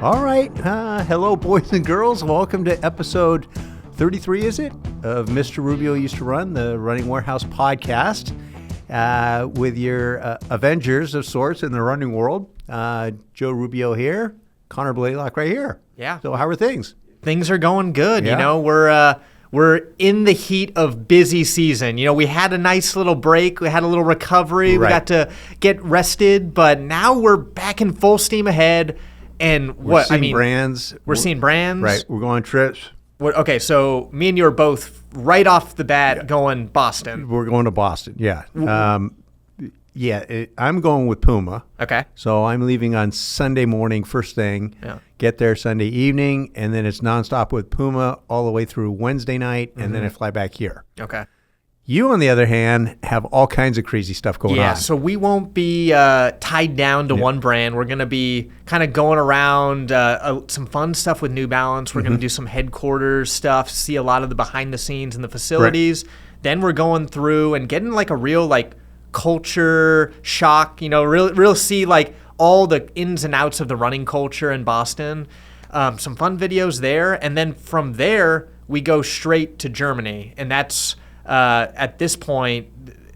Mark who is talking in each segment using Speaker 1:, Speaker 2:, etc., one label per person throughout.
Speaker 1: All right. Hello, boys and girls. Welcome to episode 33, is it, of Mr. Rubio Used To Run, the Running Warehouse podcast, with your Avengers of sorts in the running world. Joe Rubio here, Connor Blaylock right here.
Speaker 2: Yeah.
Speaker 1: So how are things?
Speaker 2: Things are going good.
Speaker 1: Yeah.
Speaker 2: You know, we're in the heat of busy season. You know, we had a nice little break. We had a little recovery.
Speaker 1: Right.
Speaker 2: We got to get rested, but now we're back in full steam ahead. And
Speaker 1: We're seeing brands.
Speaker 2: We're seeing brands.
Speaker 1: Right. We're going on trips.
Speaker 2: Okay, so me and you are both right off the bat going Boston.
Speaker 1: We're going to Boston. Yeah. I'm going with Puma.
Speaker 2: Okay.
Speaker 1: So I'm leaving on Sunday morning, first thing.
Speaker 2: Yeah.
Speaker 1: Get there Sunday evening, and then it's nonstop with Puma all the way through Wednesday night, and then I fly back here.
Speaker 2: Okay.
Speaker 1: You, on the other hand, have all kinds of crazy stuff going on.
Speaker 2: Yeah, so we won't be tied down to one brand. We're going to be kind of going around some fun stuff with New Balance. We're going to do some headquarters stuff, see a lot of the behind the scenes in the facilities. Right. Then we're going through and getting like a real like culture shock, you know, real see like all the ins and outs of the running culture in Boston. Some fun videos there. And then from there, we go straight to Germany. And that's... at this point,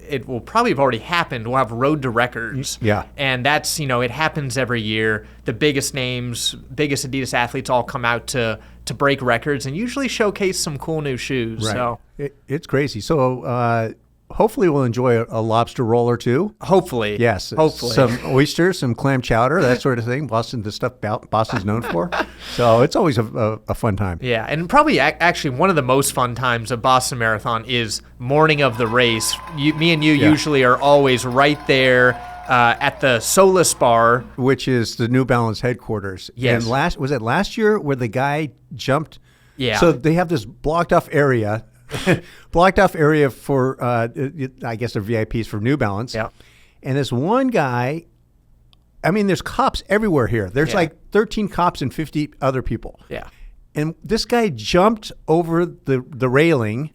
Speaker 2: it will probably have already happened. We'll have Road to Records.
Speaker 1: Yeah.
Speaker 2: And that's, you know, it happens every year. The biggest names, biggest Adidas athletes all come out to break records and usually showcase some cool new shoes.
Speaker 1: Right.
Speaker 2: So
Speaker 1: it's crazy. So hopefully we'll enjoy a lobster roll or two.
Speaker 2: Hopefully.
Speaker 1: Yes.
Speaker 2: Hopefully.
Speaker 1: Some oysters, some clam chowder, that sort of thing. The stuff Boston's known for. So it's always a fun time.
Speaker 2: Yeah, and probably actually one of the most fun times of Boston Marathon is morning of the race. Me and you usually are always right there at the Solus Bar. Which
Speaker 1: is the New Balance headquarters.
Speaker 2: Yes.
Speaker 1: And was it last year where the guy jumped?
Speaker 2: Yeah.
Speaker 1: So they have this blocked off area for, I guess, they're VIPs for New Balance.
Speaker 2: Yeah.
Speaker 1: And this one guy, I mean, there's cops everywhere here. There's like 13 cops and 50 other people. Yeah. And this guy jumped over the railing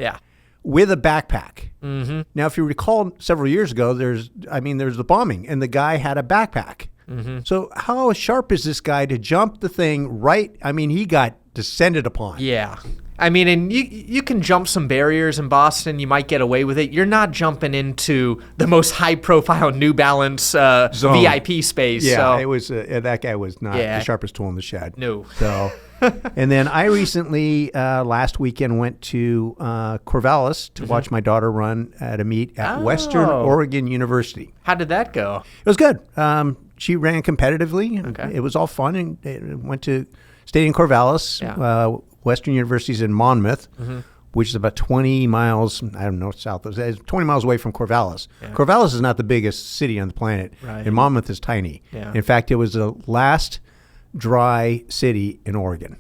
Speaker 1: with a backpack. Mm-hmm. Now, if you recall several years ago, there's the bombing, and the guy had a backpack. Mm-hmm. So how sharp is this guy to jump the thing right? I mean, he got descended upon.
Speaker 2: Yeah. I mean, and you can jump some barriers in Boston. You might get away with it. You're not jumping into the most high-profile New Balance VIP space.
Speaker 1: Yeah,
Speaker 2: so.
Speaker 1: It was that guy was not the sharpest tool in the shed.
Speaker 2: No.
Speaker 1: So, and then I recently, last weekend, went to Corvallis to watch my daughter run at a meet at Western Oregon University.
Speaker 2: How did that go?
Speaker 1: It was good. She ran competitively.
Speaker 2: Okay.
Speaker 1: It was all fun, and stayed in Corvallis.
Speaker 2: Yeah.
Speaker 1: Western University's in Monmouth, which is about 20 miles, I don't know, south. It's 20 miles away from Corvallis. Yeah. Corvallis is not the biggest city on the planet, and Monmouth is tiny. Yeah. In fact, it was the last dry city in Oregon.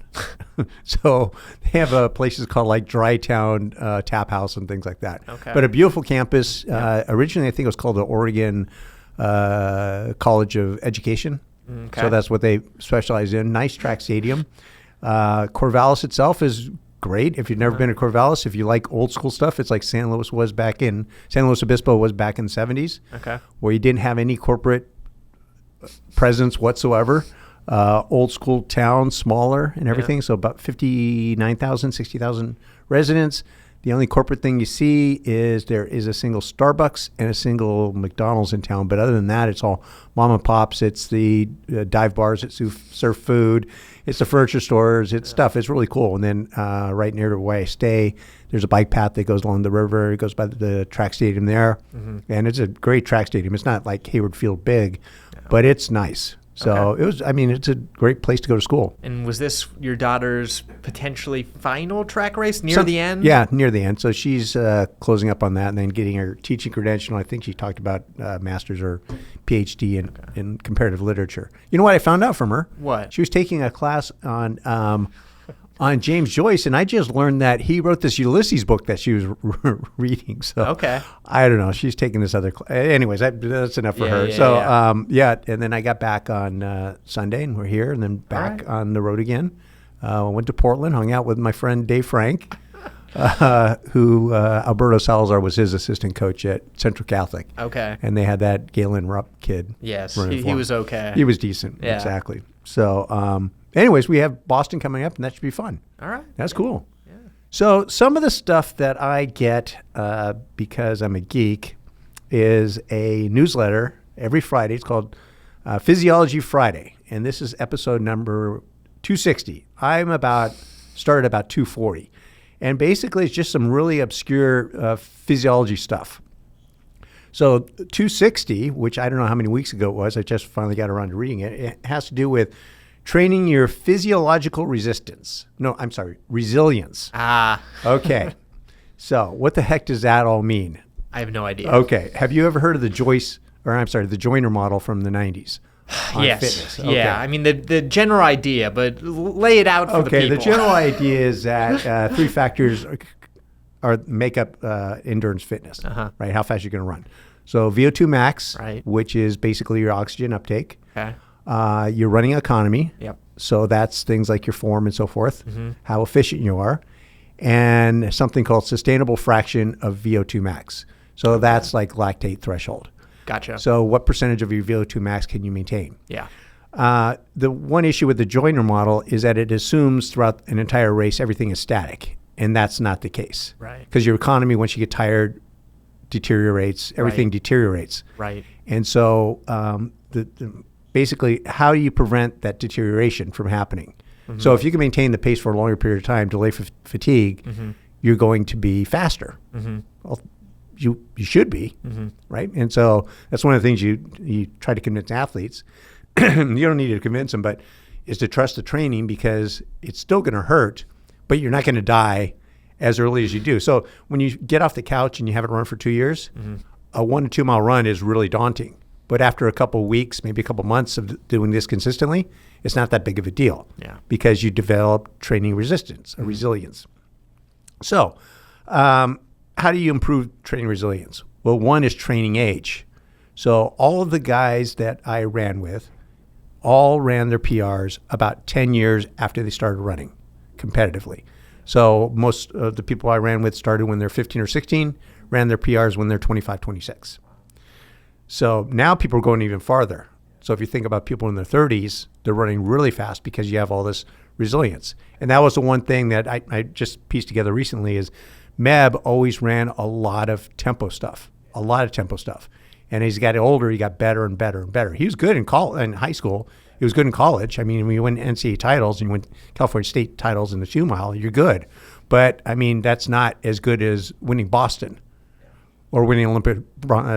Speaker 1: So they have places called like Dry Town Tap House and things like that. Okay. But a beautiful campus. Originally, I think it was called the Oregon College of Education. Okay. So that's what they specialize in. Nice track stadium. Corvallis itself is great. If you've never been to Corvallis, if you like old school stuff, it's like San Luis Obispo was back in the 70s. Okay. Where you didn't have any corporate presence whatsoever. Old school town, smaller and everything. So about 59,000, 60,000 residents. The only corporate thing you see is there is a single Starbucks and a single McDonald's in town. But other than that, it's all mom and pops. It's the dive bars that serve food. It's the furniture stores. It's stuff. It's really cool. And then right near where I stay, there's a bike path that goes along the river. It goes by the track stadium there. Mm-hmm. And it's a great track stadium. It's not like Hayward Field big, but it's nice. So it's a great place to go to school.
Speaker 2: And was this your daughter's potentially final track race near the end?
Speaker 1: Yeah, near the end. So she's closing up on that and then getting her teaching credential. I think she talked about master's or PhD in comparative literature. You know what I found out from her?
Speaker 2: What?
Speaker 1: She was taking a class on James Joyce, and I just learned that he wrote this Ulysses book that she was reading. So I don't know. She's taking this other class. Anyways, that's enough for her. And then I got back on Sunday, and we're here, and then back on the road again. Went to Portland, hung out with my friend Dave Frank, who Alberto Salazar was his assistant coach at Central Catholic. Okay. And they had that Galen Rupp kid.
Speaker 2: Yes, he was okay.
Speaker 1: He was decent. Yeah. Exactly. So, anyways, we have Boston coming up, and that should be fun.
Speaker 2: All right.
Speaker 1: That's cool. Yeah. So some of the stuff that I get because I'm a geek is a newsletter every Friday. It's called Physiology Friday, and this is episode number 260. Started about 240. And basically, it's just some really obscure physiology stuff. So 260, which I don't know how many weeks ago it was, I just finally got around to reading it. It has to do with training your physiological resilience.
Speaker 2: Ah.
Speaker 1: Okay. So what the heck does that all mean?
Speaker 2: I have no idea.
Speaker 1: Okay. Have you ever heard of the Joyner model from the 90s?
Speaker 2: Yes.
Speaker 1: Fitness? Okay.
Speaker 2: Yeah. I mean, the general idea, but lay it out for the people.
Speaker 1: Okay. The general idea is that 3 factors make up endurance fitness, right? How fast you're going to run. So VO2 max,
Speaker 2: right,
Speaker 1: which is basically your oxygen uptake.
Speaker 2: Okay.
Speaker 1: Your running economy.
Speaker 2: Yep.
Speaker 1: So that's things like your form and so forth, how efficient you are, and something called sustainable fraction of VO2 max. So that's like lactate threshold.
Speaker 2: Gotcha.
Speaker 1: So what percentage of your VO2 max can you maintain?
Speaker 2: Yeah.
Speaker 1: The one issue with the Joyner model is that it assumes throughout an entire race everything is static, and that's not the case.
Speaker 2: Right.
Speaker 1: Because your economy, once you get tired, deteriorates. Everything deteriorates.
Speaker 2: Right.
Speaker 1: And so basically, how do you prevent that deterioration from happening? So if you can maintain the pace for a longer period of time, delay fatigue, you're going to be faster. Well, you should be, right? And so that's one of the things you try to convince athletes. You don't need to convince them, but is to trust the training, because it's still going to hurt, but you're not going to die as early as you do. So when you get off the couch and you haven't run for 2 years, a 1 to 2 mile run is really daunting. But after a couple of weeks, maybe a couple of months of doing this consistently, it's not that big of a deal.
Speaker 2: Yeah.
Speaker 1: Because you develop training resistance or resilience. So how do you improve training resilience? Well, one is training age. So all of the guys that I ran with all ran their PRs about 10 years after they started running competitively. So most of the people I ran with started when they're 15 or 16, ran their PRs when they're 25, 26. So now people are going even farther. So if you think about people in their 30s, they're running really fast because you have all this resilience. And that was the one thing that I just pieced together recently is Meb always ran a lot of tempo stuff. And as he got older, he got better and better and better. He was good in high school. He was good in college. I mean, when you win NCAA titles and you win California State titles in the 2 mile, you're good. But, I mean, that's not as good as winning Boston or winning Olympic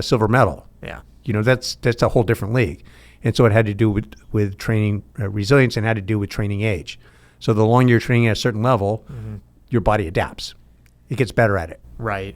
Speaker 1: silver medal.
Speaker 2: Yeah.
Speaker 1: You know, that's a whole different league. And so it had to do with training resilience and had to do with training age. So the longer you're training at a certain level, your body adapts. It gets better at it.
Speaker 2: Right.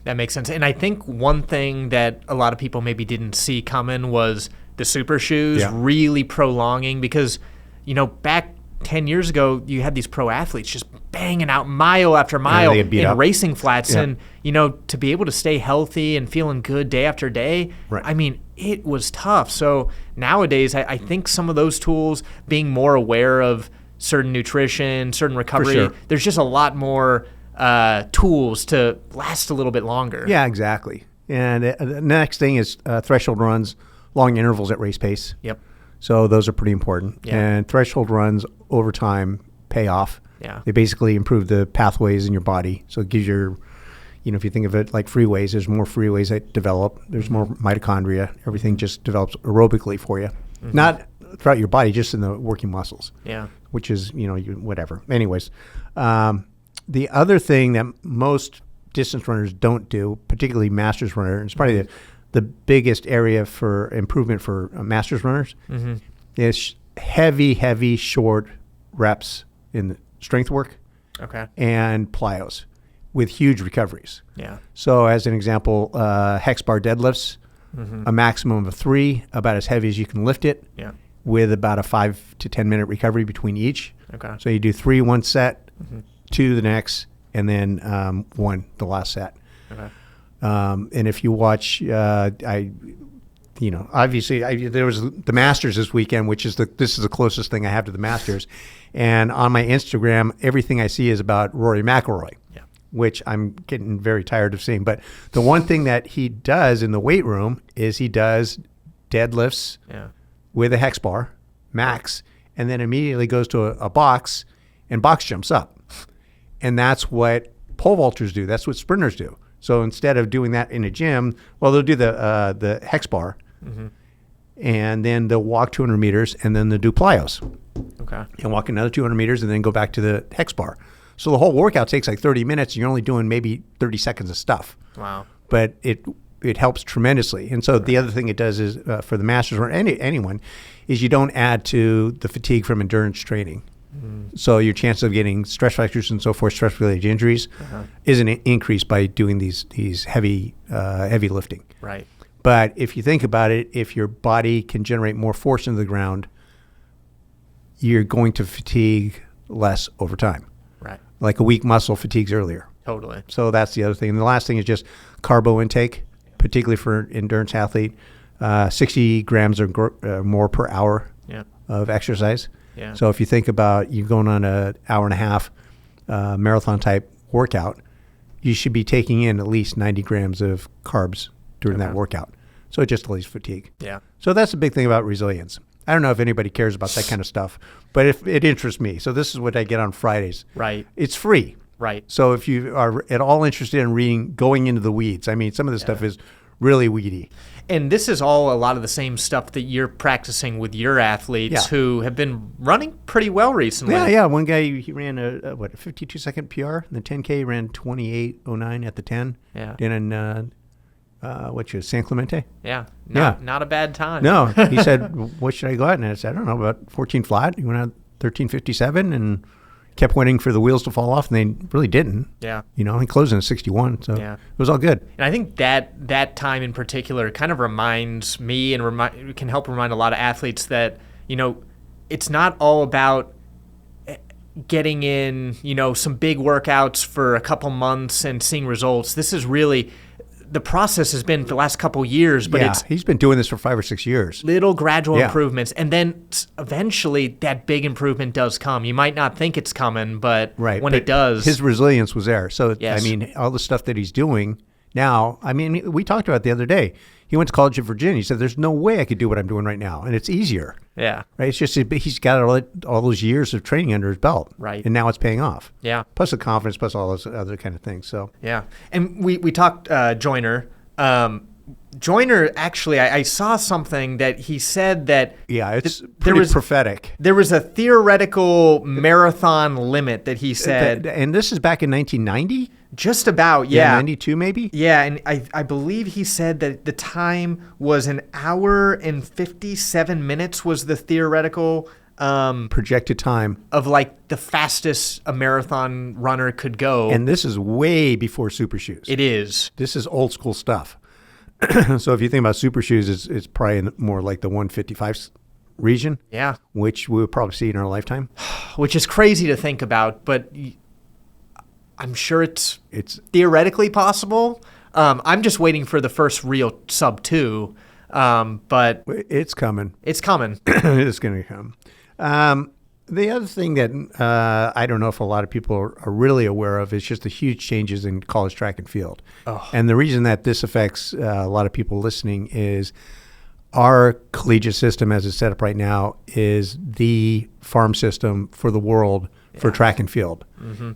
Speaker 2: That makes sense. And I think one thing that a lot of people maybe didn't see coming was the super shoes really prolonging, because, you know, back 10 years ago, you had these pro athletes just banging out mile after mile in racing flats. Yeah. And, you know, to be able to stay healthy and feeling good day after day, I mean, it was tough. So nowadays, I think some of those tools, being more aware of certain nutrition, certain recovery, there's just a lot more tools to last a little bit longer.
Speaker 1: Yeah, exactly. And the next thing is threshold runs, long intervals at race pace.
Speaker 2: Yep.
Speaker 1: So those are pretty important.
Speaker 2: Yeah.
Speaker 1: And threshold runs over time pay off.
Speaker 2: Yeah.
Speaker 1: They basically improve the pathways in your body. So it gives your, you know, if you think of it like freeways, there's more freeways that develop. There's more mitochondria. Everything just develops aerobically for you. Not throughout your body, just in the working muscles.
Speaker 2: Yeah.
Speaker 1: Which is, you know, whatever. Anyways, the other thing that most distance runners don't do, particularly masters runner, and it's probably the biggest area for improvement for masters runners, is heavy, short reps in the strength work and plyos with huge recoveries.
Speaker 2: Yeah.
Speaker 1: So as an example, hex bar deadlifts, a maximum of 3, about as heavy as you can lift it, with about a 5 to 10 minute recovery between each.
Speaker 2: Okay.
Speaker 1: So you do 3 one set, 2 the next, and then 1 the last set.
Speaker 2: Okay.
Speaker 1: And if you watch, obviously there was the Masters this weekend, which is this is the closest thing I have to the Masters. And on my Instagram, everything I see is about Rory McIlroy, which I'm getting very tired of seeing. But the one thing that he does in the weight room is he does deadlifts with a hex bar, max, and then immediately goes to a box and box jumps up. And that's what pole vaulters do. That's what sprinters do. So instead of doing that in a gym, well, they'll do the hex bar, and then they'll walk 200 meters, and then they'll do plyos.
Speaker 2: Okay.
Speaker 1: And walk another 200 meters, and then go back to the hex bar. So the whole workout takes like 30 minutes, and you're only doing maybe 30 seconds of stuff.
Speaker 2: Wow.
Speaker 1: But it helps tremendously. And so the other thing it does is, for the masters or anyone, is you don't add to the fatigue from endurance training. So your chance of getting stress fractures and so forth, stress-related injuries, isn't increased by doing these heavy lifting.
Speaker 2: Right.
Speaker 1: But if you think about it, if your body can generate more force into the ground, you're going to fatigue less over time.
Speaker 2: Right.
Speaker 1: Like a weak muscle fatigues earlier.
Speaker 2: Totally.
Speaker 1: So that's the other thing. And the last thing is just carbo intake, particularly for an endurance athlete. 60 grams or more per hour of exercise. Yeah. So if you think about you going on an hour and a half marathon type workout, you should be taking in at least 90 grams of carbs during that workout. So it just delays fatigue.
Speaker 2: Yeah.
Speaker 1: So that's the big thing about resilience. I don't know if anybody cares about that kind of stuff, but it interests me. So this is what I get on Fridays.
Speaker 2: Right.
Speaker 1: It's free.
Speaker 2: Right.
Speaker 1: So if you are at all interested in reading, going into the weeds, I mean, some of this stuff is really weedy.
Speaker 2: And this is all a lot of the same stuff that you're practicing with your athletes who have been running pretty well recently.
Speaker 1: Yeah. One guy, he ran a 52-second PR. In the 10K, he ran 28:09 at the 10. Yeah. Then in, San Clemente?
Speaker 2: Yeah. Not a bad time.
Speaker 1: No. He said, what should I go out? And I said, I don't know, about 14 flat. He went out 13:57 and kept waiting for the wheels to fall off, and they really didn't. Yeah. He closed in a 61, so it was all good.
Speaker 2: And I think that time in particular kind of reminds me and can help remind a lot of athletes that, it's not all about getting in, some big workouts for a couple months and seeing results. This is really... The process has been for the last couple of years, but
Speaker 1: he's been doing this for 5 or 6 years.
Speaker 2: Little gradual improvements, and then eventually that big improvement does come. You might not think it's coming, but when it does,
Speaker 1: his resilience was there. So I mean, all the stuff that he's doing now. I mean, we talked about it the other day. He went to college in Virginia. He said, "There's no way I could do what I'm doing right now, and it's easier." Yeah, right. It's just he's got all those years of training under his belt, right? And now it's paying off. Yeah. Plus the confidence, plus all those other kind of things. So
Speaker 2: yeah, and we talked Joyner. Joyner, actually, I saw something that he said that
Speaker 1: it's pretty prophetic.
Speaker 2: There was a theoretical marathon limit that he said,
Speaker 1: and this is back in 1990.
Speaker 2: Just about, yeah.
Speaker 1: 92 maybe?
Speaker 2: Yeah, and I believe he said that the time was 1 hour and 57 minutes was the theoretical
Speaker 1: projected time
Speaker 2: of like the fastest a marathon runner could go.
Speaker 1: And this is way before super shoes.
Speaker 2: It is.
Speaker 1: This is old school stuff. So if you think about super shoes, it's probably more like the 155 region. Yeah. Which we'll probably see in our lifetime.
Speaker 2: Which is crazy to think about, but... I'm sure it's theoretically possible. I'm just waiting for the first real sub 2, but
Speaker 1: it's coming.
Speaker 2: It's coming.
Speaker 1: It's going to come. The other thing that I don't know if a lot of people are really aware of is just the huge changes in college track and field. Oh. And the reason that this affects a lot of people listening is our collegiate system, as it's set up right now, is the farm system for the world. For track and field,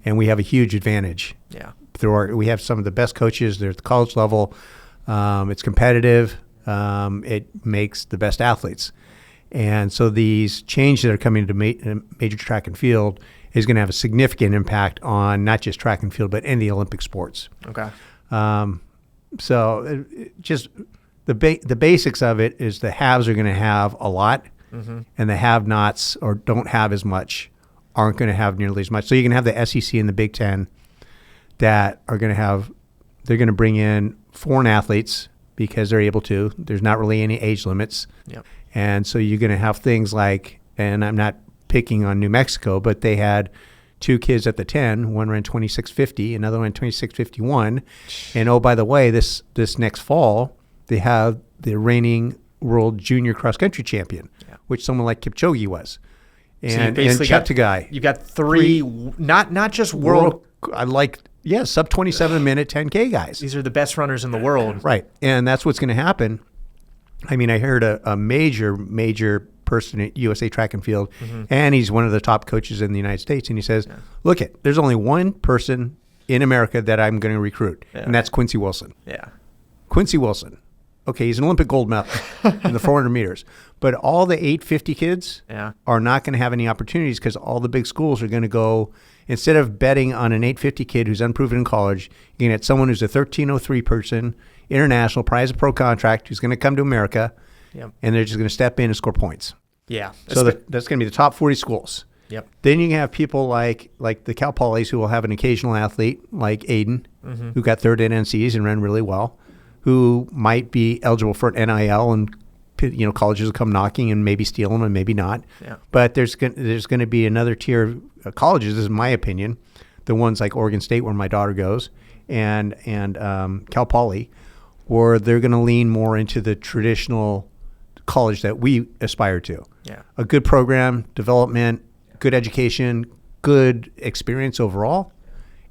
Speaker 1: and we have a huge advantage. Yeah, we have some of the best coaches. They're at the college level. It's competitive. It makes the best athletes, and so these changes that are coming to major track and field is going to have a significant impact on not just track and field, but any Olympic sports. Okay. So just the basics of it is the haves are going to have a lot, and the have-nots or don't have as much. Aren't going to have nearly as much. So you can have the SEC and the Big Ten that are going to they're going to bring in foreign athletes because they're able to. There's not really any age limits. Yep. And so you're going to have things like, and I'm not picking on New Mexico, but they had 2 kids at the 10. One ran 26:50, another ran 26:51. And oh, by the way, this next fall, they have the reigning world junior cross-country champion, which someone like Kipchoge was. And Cheptegei.
Speaker 2: You got three not just world.
Speaker 1: Sub 27 minute 10K guys.
Speaker 2: These are the best runners in the world.
Speaker 1: Right. And that's what's going to happen. I mean, I heard a major person at USA Track and Field, and he's one of the top coaches in the United States. And he says, look, there's only one person in America that I'm going to recruit, and that's Quincy Wilson.
Speaker 2: Yeah.
Speaker 1: Quincy Wilson. Okay, he's an Olympic gold medal in the 400 meters. But all the 850 kids are not going to have any opportunities because all the big schools are going to go, instead of betting on an 850 kid who's unproven in college, you can get someone who's a 1303 person, international, prize a pro contract, who's going to come to America, and they're just going to step in and score points.
Speaker 2: Yeah.
Speaker 1: So that's going to be the top 40 schools.
Speaker 2: Yep.
Speaker 1: Then you can have people like the Cal Polys who will have an occasional athlete like Aiden, who got third at NCs and ran really well, who might be eligible for an NIL, and colleges will come knocking and maybe steal them and maybe not. Yeah. But there's going to be another tier of colleges, this is my opinion, the ones like Oregon State where my daughter goes, and Cal Poly, where they're going to lean more into the traditional college that we aspire to. Yeah. A good program, development, good education, good experience overall,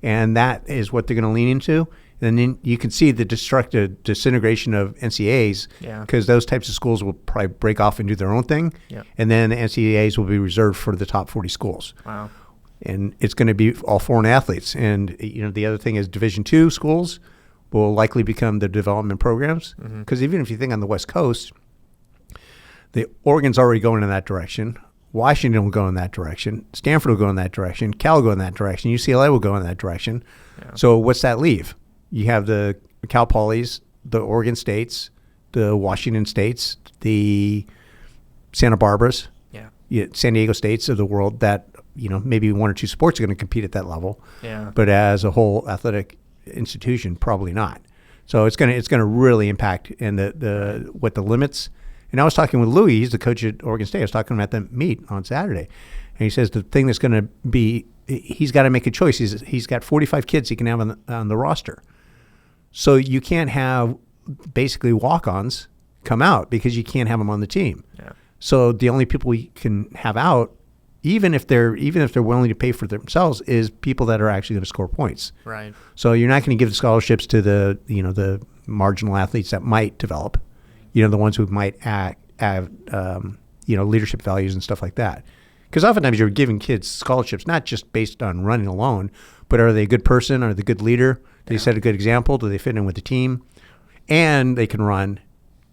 Speaker 1: and that is what they're going to lean into. And then you can see the disintegration of NCAAs, because those types of schools will probably break off and do their own thing, and then the NCAAs will be reserved for the top 40 schools. Wow. And it's going to be all foreign athletes. And the other thing is Division II schools will likely become the development programs, because even if you think on the West Coast, the Oregon's already going in that direction. Washington will go in that direction. Stanford will go in that direction. Cal will go in that direction. UCLA will go in that direction. Yeah. So what's that leave? You have the Cal Polys, the Oregon States, the Washington States, the Santa Barbaras, San Diego States of the world that, maybe one or two sports are going to compete at that level. Yeah. But as a whole athletic institution, probably not. So it's going to really impact and what the limits. And I was talking with Louis, he's the coach at Oregon State. I was talking about the meet on Saturday. And he says the thing that's going to be, he's got to make a choice. He's got 45 kids he can have on the roster. So you can't have basically walk-ons come out because you can't have them on the team. Yeah. So the only people we can have out, even if they're willing to pay for themselves, is people that are actually going to score points. Right. So you're not going to give the scholarships to the marginal athletes that might develop, the ones who might have leadership values and stuff like that. Because oftentimes you're giving kids scholarships not just based on running alone, but are they a good person? Are they a good leader? Do they set a good example? Do they fit in with the team? And they can run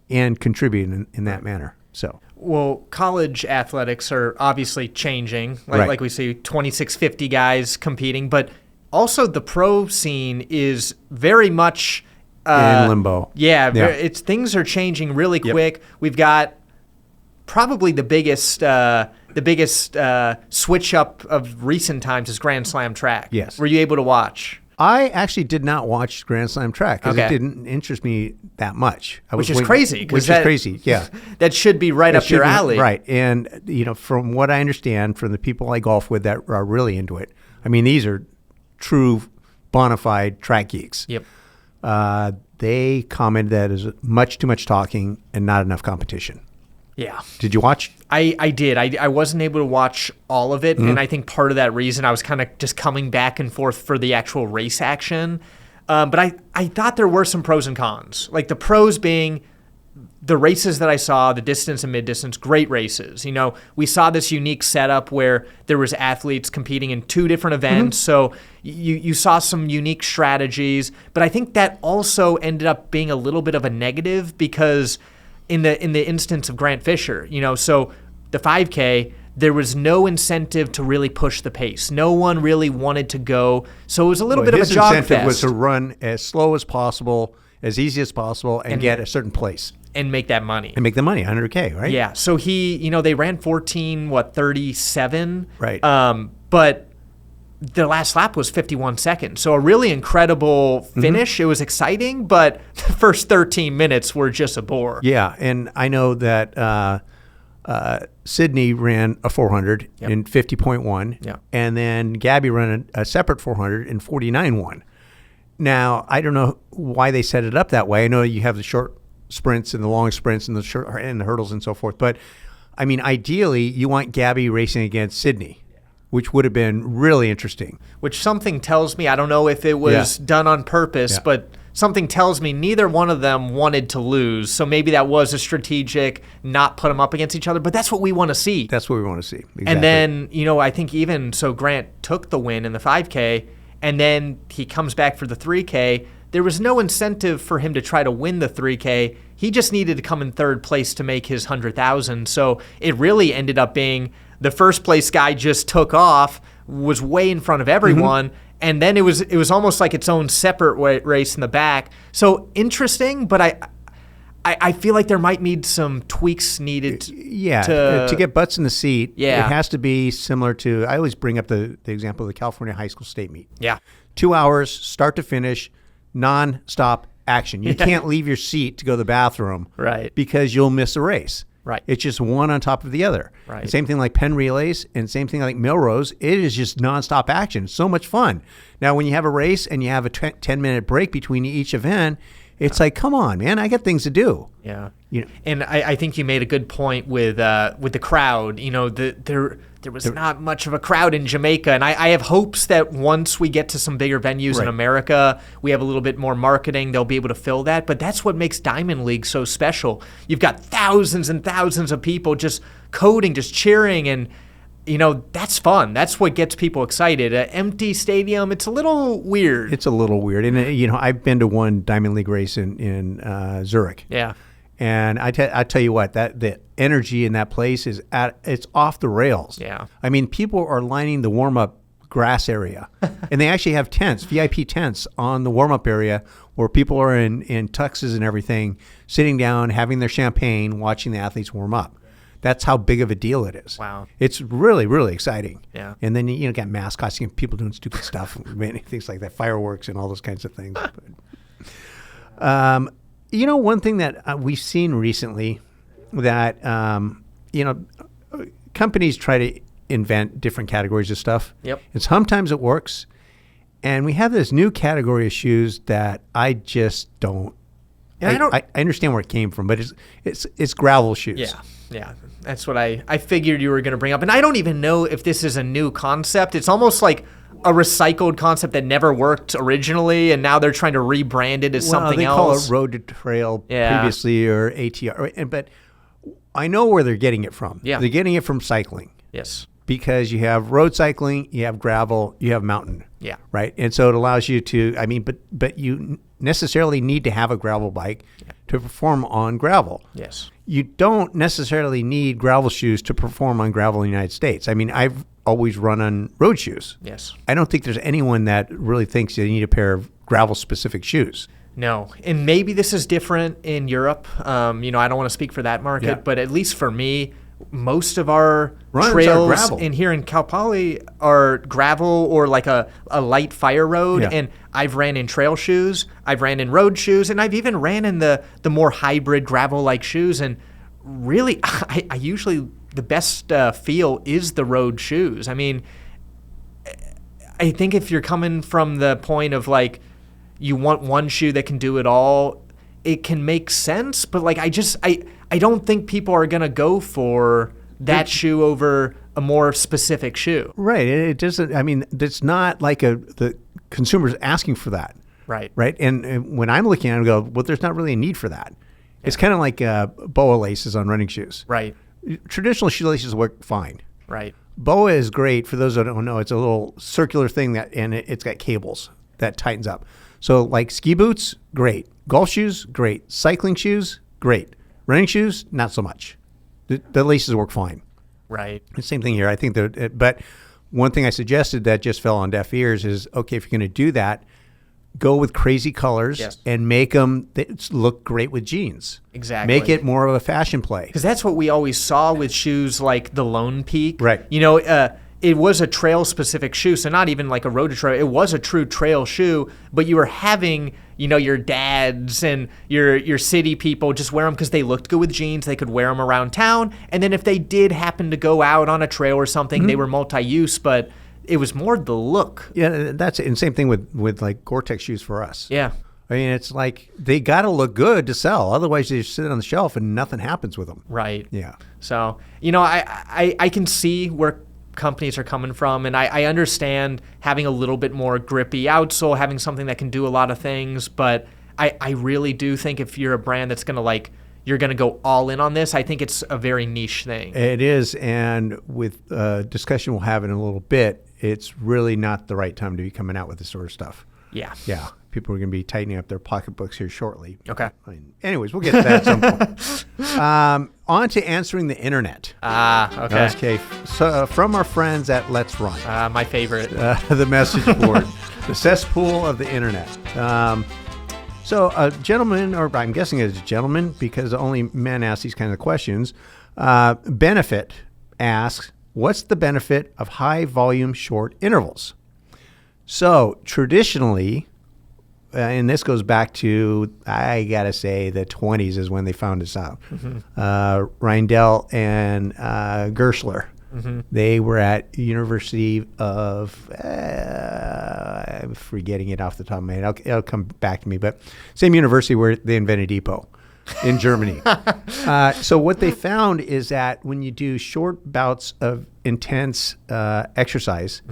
Speaker 1: and contribute in that manner. So,
Speaker 2: well, college athletics are obviously changing. Like we see 2650 guys competing, but also the pro scene is very much
Speaker 1: in limbo.
Speaker 2: Yeah. Things are changing really quick. We've got probably the biggest switch up of recent times is Grand Slam track.
Speaker 1: Yes.
Speaker 2: Were you able to watch?
Speaker 1: I actually did not watch Grand Slam track because it didn't interest me that much.
Speaker 2: Which is crazy.
Speaker 1: Yeah.
Speaker 2: That should be right up your alley.
Speaker 1: Right. And, from what I understand from the people I golf with that are really into it, I mean, these are true bona fide track geeks. Yep. They commented that is much too much talking and not enough competition.
Speaker 2: Yeah.
Speaker 1: Did you watch?
Speaker 2: I did. I wasn't able to watch all of it, and I think part of that reason I was kind of just coming back and forth for the actual race action. But I thought there were some pros and cons. Like the pros being the races that I saw, the distance and mid-distance, great races. We saw this unique setup where there was athletes competing in two different events, so you saw some unique strategies. But I think that also ended up being a little bit of a negative because in the instance of Grant Fisher, so the 5K, there was no incentive to really push the pace. No one really wanted to go. So it was a little bit of a jog fest.
Speaker 1: His incentive was to run as slow as possible, as easy as possible, and get a certain place.
Speaker 2: And make that money.
Speaker 1: And make the money, 100K, right?
Speaker 2: Yeah. So they ran 14:37.
Speaker 1: Right.
Speaker 2: But their last lap was 51 seconds. So a really incredible finish. It was exciting, but the first 13 minutes were just a bore.
Speaker 1: Yeah. And I know that Sydney ran a 400 in 50.1. Yeah. And then Gabby ran a separate 400 in 49.1. Now, I don't know why they set it up that way. I know you have the short sprints and the long sprints and the hurdles and so forth. But, I mean, ideally, you want Gabby racing against Sydney, which would have been really interesting.
Speaker 2: Which something tells me, I don't know if it was done on purpose, but something tells me neither one of them wanted to lose. So maybe that was a strategic, not put them up against each other. But that's what we want to see.
Speaker 1: That's what we want to see. Exactly.
Speaker 2: And then, I think Grant took the win in the 5K, and then he comes back for the 3K. There was no incentive for him to try to win the 3K. He just needed to come in third place to make his 100,000. So it really ended up being the first place guy just took off, was way in front of everyone. And then it was almost like its own separate race in the back. So interesting, but I feel like there might need some tweaks needed.
Speaker 1: To get butts in the seat.
Speaker 2: Yeah.
Speaker 1: It has to be similar to. I always bring up the example of the California high school state meet.
Speaker 2: Yeah,
Speaker 1: 2 hours, start to finish, non-stop action. You can't leave your seat to go to the bathroom,
Speaker 2: right?
Speaker 1: Because you'll miss a race.
Speaker 2: Right.
Speaker 1: It's just one on top of the other.
Speaker 2: Right.
Speaker 1: The same thing like Penn relays and same thing like Milrose. It is just nonstop action. It's so much fun. Now, when you have a race and you have a 10-minute break between each event, it's like, come on, man, I got things to do.
Speaker 2: Yeah. And I think you made a good point with the crowd. There was not much of a crowd in Jamaica, and I have hopes that once we get to some bigger venues in America, we have a little bit more marketing, they'll be able to fill that. But that's what makes Diamond League so special. You've got thousands and thousands of people just coding, just cheering, and that's fun. That's what gets people excited. An empty stadium, it's a little weird.
Speaker 1: It's a little weird. And, I've been to one Diamond League race in Zurich.
Speaker 2: Yeah.
Speaker 1: And I tell you what, that the energy in that place it's off the rails.
Speaker 2: Yeah.
Speaker 1: I mean, people are lining the warm-up grass area. And they actually have tents, VIP tents on the warm-up area where people are in tuxes and everything, sitting down, having their champagne, watching the athletes warm up. That's how big of a deal it is.
Speaker 2: Wow.
Speaker 1: It's really, really exciting.
Speaker 2: Yeah.
Speaker 1: And then, got mascots, people doing stupid stuff, things like that, fireworks and all those kinds of things. One thing that we've seen recently that, companies try to invent different categories of stuff.
Speaker 2: Yep.
Speaker 1: And sometimes it works. And we have this new category of shoes that I just don't. I understand where it came from, but it's gravel shoes.
Speaker 2: Yeah. That's what I figured you were going to bring up. And I don't even know if this is a new concept. It's almost like a recycled concept that never worked originally, and now they're trying to rebrand it as something else.
Speaker 1: They call it road to trail previously, or ATR. But I know where they're getting it from.
Speaker 2: Yeah.
Speaker 1: They're getting it from cycling.
Speaker 2: Yes.
Speaker 1: Because you have road cycling, you have gravel, you have mountain.
Speaker 2: Yeah.
Speaker 1: Right? And so it allows you to, but you necessarily need to have a gravel bike to perform on gravel.
Speaker 2: Yes.
Speaker 1: You don't necessarily need gravel shoes to perform on gravel in the United States. I've always run on road shoes.
Speaker 2: Yes.
Speaker 1: I don't think there's anyone that really thinks they need a pair of gravel-specific shoes.
Speaker 2: No. And maybe this is different in Europe. I don't want to speak for that market, but at least for me, most of our trails in here in Cal Poly are gravel or like a light fire road. Yeah. And I've ran in trail shoes, I've ran in road shoes, and I've even ran in the more hybrid gravel-like shoes. And really, I usually, the best feel is the road shoes. I think if you're coming from the point of like, you want one shoe that can do it all, it can make sense, but I don't think people are going to go for that shoe over a more specific shoe. Right.
Speaker 1: It doesn't, it's not like the consumer's asking for that.
Speaker 2: Right.
Speaker 1: Right. And when I'm looking at it, I go, well, there's not really a need for that. Yeah. It's kind of like BOA laces on running shoes.
Speaker 2: Right.
Speaker 1: Traditional shoelaces work fine.
Speaker 2: Right.
Speaker 1: BOA is great. For those that don't know, it's a little circular thing and it's got cables that tightens up. So like ski boots, great. Golf shoes, great. Cycling shoes, great. Running shoes, not so much. The laces work fine.
Speaker 2: Right.
Speaker 1: The same thing here. I think but one thing I suggested that just fell on deaf ears is, okay, if you're going to do that, go with crazy colors and make them look great with jeans.
Speaker 2: Exactly.
Speaker 1: Make it more of a fashion play.
Speaker 2: Because that's what we always saw with shoes like the Lone Peak.
Speaker 1: Right.
Speaker 2: It was a trail-specific shoe, so not even like a road to trail. It was a true trail shoe, but you were having, your dads and your city people just wear them because they looked good with jeans. They could wear them around town, and then if they did happen to go out on a trail or something, they were multi-use, but it was more the look.
Speaker 1: Yeah, that's it. And same thing with like Gore-Tex shoes for us.
Speaker 2: Yeah.
Speaker 1: It's like they got to look good to sell. Otherwise, they just sit on the shelf and nothing happens with them.
Speaker 2: Right.
Speaker 1: Yeah.
Speaker 2: So, I can see where companies are coming from, and I understand having a little bit more grippy outsole, having something that can do a lot of things, but I really do think if you're a brand that's going to like, you're going to go all in on this, I think it's a very niche thing.
Speaker 1: It is. And with discussion we'll have in a little bit, it's really not the right time to be coming out with this sort of stuff.
Speaker 2: Yeah.
Speaker 1: Yeah. People are going to be tightening up their pocketbooks here shortly.
Speaker 2: Okay.
Speaker 1: Anyways, we'll get to that at some point. On to answering the internet.
Speaker 2: Okay.
Speaker 1: Okay. So from our friends at Let's Run.
Speaker 2: My favorite.
Speaker 1: The message board. The cesspool of the internet. So a gentleman, or I'm guessing it's a gentleman because only men ask these kinds of questions. Benefit asks, what's the benefit of high volume short intervals? So traditionally, and this goes back to, I got to say, the 20s is when they found this out. Reindel and Gershler. They were at University of, I'm forgetting it off the top of my head. It'll come back to me, but same university where they invented Epo in Germany. So what they found is that when you do short bouts of intense exercise,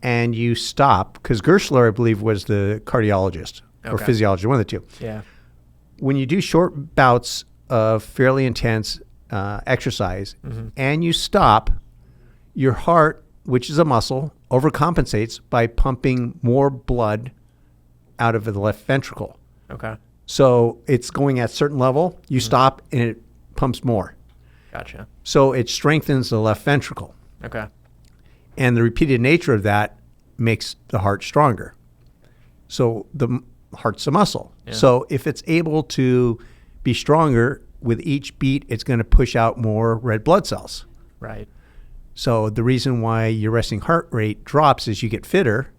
Speaker 1: and you stop, because Gershler, I believe, was the cardiologist or physiologist, one of the two.
Speaker 2: Yeah.
Speaker 1: When you do short bouts of fairly intense exercise and you stop, your heart, which is a muscle, overcompensates by pumping more blood out of the left ventricle.
Speaker 2: Okay.
Speaker 1: So it's going at a certain level, you stop, and it pumps more.
Speaker 2: Gotcha.
Speaker 1: So it strengthens the left ventricle.
Speaker 2: Okay.
Speaker 1: And the repeated nature of that makes the heart stronger. So the heart's a muscle. Yeah. So if it's able to be stronger with each beat, it's going to push out more red blood cells.
Speaker 2: Right.
Speaker 1: So the reason why your resting heart rate drops as you get fitter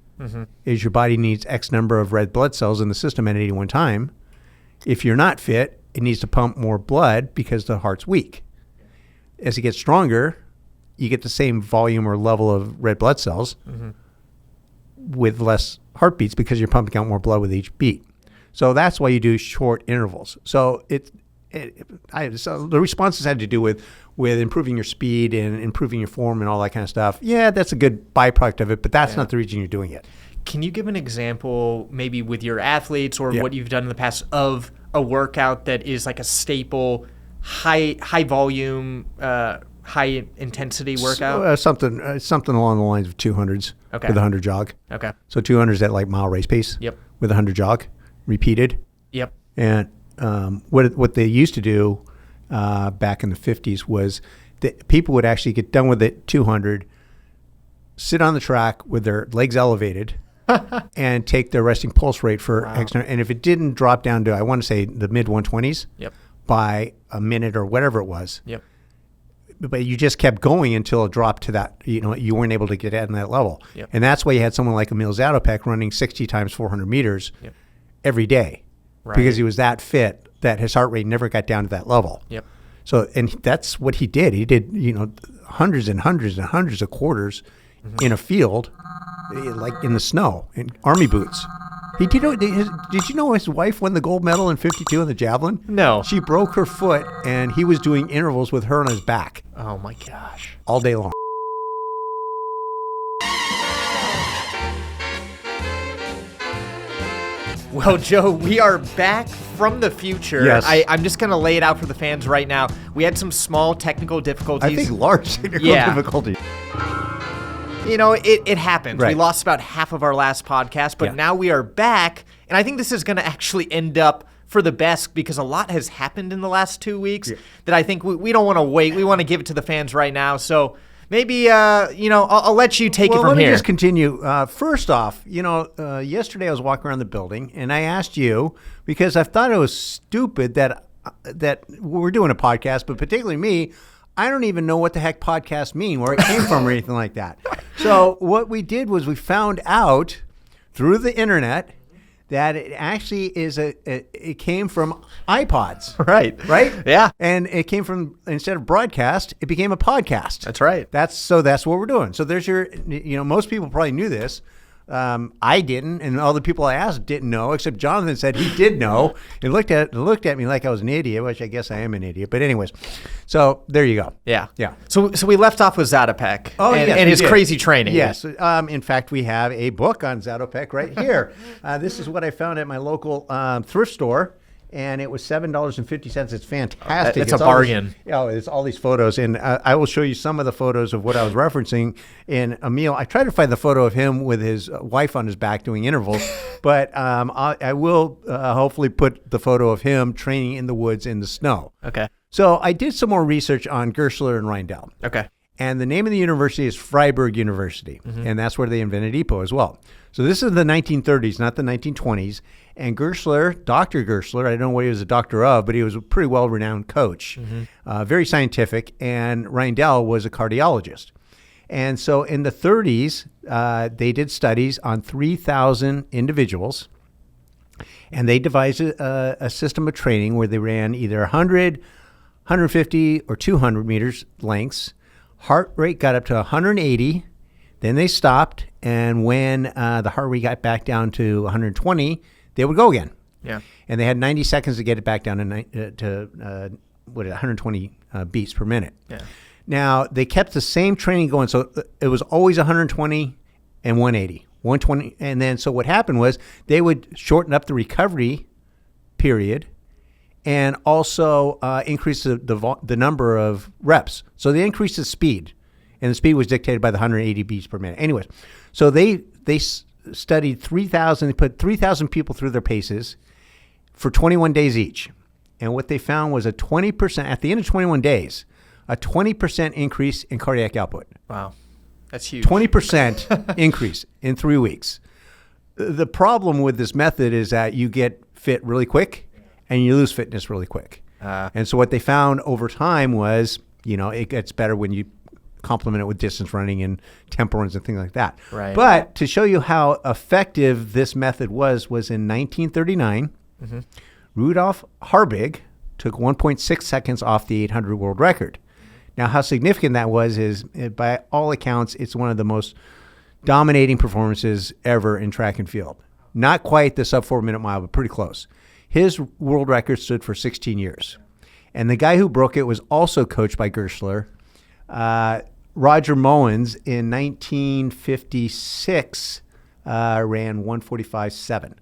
Speaker 1: is your body needs X number of red blood cells in the system at any one time. If you're not fit, it needs to pump more blood because the heart's weak. As it gets stronger, you get the same volume or level of red blood cells with less heartbeats because you're pumping out more blood with each beat. So that's why you do short intervals. So so the responses had to do with improving your speed and improving your form and all that kind of stuff. Yeah, that's a good byproduct of it, but that's not the reason you're doing it.
Speaker 2: Can you give an example, maybe with your athletes or what you've done in the past, of a workout that is like a staple, high volume, high intensity workout?
Speaker 1: Something along the lines of 200s with a 100 jog.
Speaker 2: Okay.
Speaker 1: So 200s at like mile race pace.
Speaker 2: Yep.
Speaker 1: With a 100 jog, repeated.
Speaker 2: Yep.
Speaker 1: And what they used to do back in the 50s was that people would actually get done with it 200, sit on the track with their legs elevated, and take their resting pulse rate for extra. And if it didn't drop down to, I want to say, the mid 120s by a minute or whatever it was.
Speaker 2: Yep.
Speaker 1: But you just kept going until it dropped to that, you weren't able to get at that level.
Speaker 2: Yep.
Speaker 1: And that's why you had someone like Emil Zatopek running 60 times 400 meters every day because he was that fit that his heart rate never got down to that level.
Speaker 2: Yep.
Speaker 1: So, and that's what he did. He did, hundreds and hundreds and hundreds of quarters in a field, like in the snow, in army boots. Did you know his wife won the gold medal in 52 in the javelin?
Speaker 2: No.
Speaker 1: She broke her foot, and he was doing intervals with her on his back.
Speaker 2: Oh, my gosh.
Speaker 1: All day long.
Speaker 2: Well, Joe, we are back from the future.
Speaker 1: Yes.
Speaker 2: I'm just going to lay it out for the fans right now. We had some small technical difficulties.
Speaker 1: I think large technical difficulties.
Speaker 2: It happened.
Speaker 1: Right.
Speaker 2: We lost about half of our last podcast, but now we are back. And I think this is going to actually end up for the best because a lot has happened in the last 2 weeks that I think we don't want to wait. We want to give it to the fans right now. So maybe, I'll let you take it from here.
Speaker 1: Let me just continue. First off, yesterday I was walking around the building and I asked you, because I thought it was stupid that we're doing a podcast, but particularly me, I don't even know what the heck podcasts mean, where it came from or anything like that. So what we did was we found out through the internet that it actually it came from iPods.
Speaker 2: Right? Yeah.
Speaker 1: And it came from, instead of broadcast, it became a podcast.
Speaker 2: That's right.
Speaker 1: That's what we're doing. So there's your, most people probably knew this. I didn't, and all the people I asked didn't know, except Jonathan said he did know, and looked at me like I was an idiot, which I guess I am an idiot. But anyways, so there you go.
Speaker 2: Yeah.
Speaker 1: Yeah.
Speaker 2: So we left off with Zatopek and his crazy training.
Speaker 1: Yes. In fact, we have a book on Zatopek right here. This is what I found at my local thrift store. And it was $7.50. It's fantastic.
Speaker 2: It's a bargain.
Speaker 1: It's all these photos. And I will show you some of the photos of what I was referencing in Emil. I tried to find the photo of him with his wife on his back doing intervals. But I will hopefully put the photo of him training in the woods in the snow.
Speaker 2: Okay.
Speaker 1: So I did some more research on Gerstler and Reindel.
Speaker 2: Okay.
Speaker 1: And the name of the university is Freiburg University. And that's where they invented EPO as well. So this is the 1930s, not the 1920s. And Gerstler, Dr. Gerstler, I don't know what he was a doctor of, but he was a pretty well-renowned coach, very scientific. And Reindel was a cardiologist. And so in the 30s, they did studies on 3,000 individuals. And they devised a system of training where they ran either 100, 150, or 200 meters lengths. Heart rate got up to 180. Then they stopped. And when the heart rate got back down to 120, they would go again.
Speaker 2: Yeah.
Speaker 1: And they had 90 seconds to get it back down to 120 beats per minute.
Speaker 2: Yeah.
Speaker 1: Now, they kept the same training going. So it was always 120 and 180. 120. And then so what happened was they would shorten up the recovery period and also increase the number of reps. So they increased the speed. And the speed was dictated by the 180 beats per minute. Anyways, so they studied 3,000. They put 3,000 people through their paces for 21 days each. And what they found was a 20%, at the end of 21 days, a 20% increase in cardiac output.
Speaker 2: Wow. That's huge.
Speaker 1: 20% increase in 3 weeks. The problem with this method is that you get fit really quick and you lose fitness really quick. And so what they found over time was, it gets better when you complement it with distance running and tempo runs and things like that.
Speaker 2: Right.
Speaker 1: But to show you how effective this method was in 1939, Rudolf Harbig took 1.6 seconds off the 800 world record. Now, how significant that was is, by all accounts, it's one of the most dominating performances ever in track and field. Not quite the sub 4 minute mile, but pretty close. His world record stood for 16 years. And the guy who broke it was also coached by Gerstler. Roger Mowens in 1956 ran 1:45.7.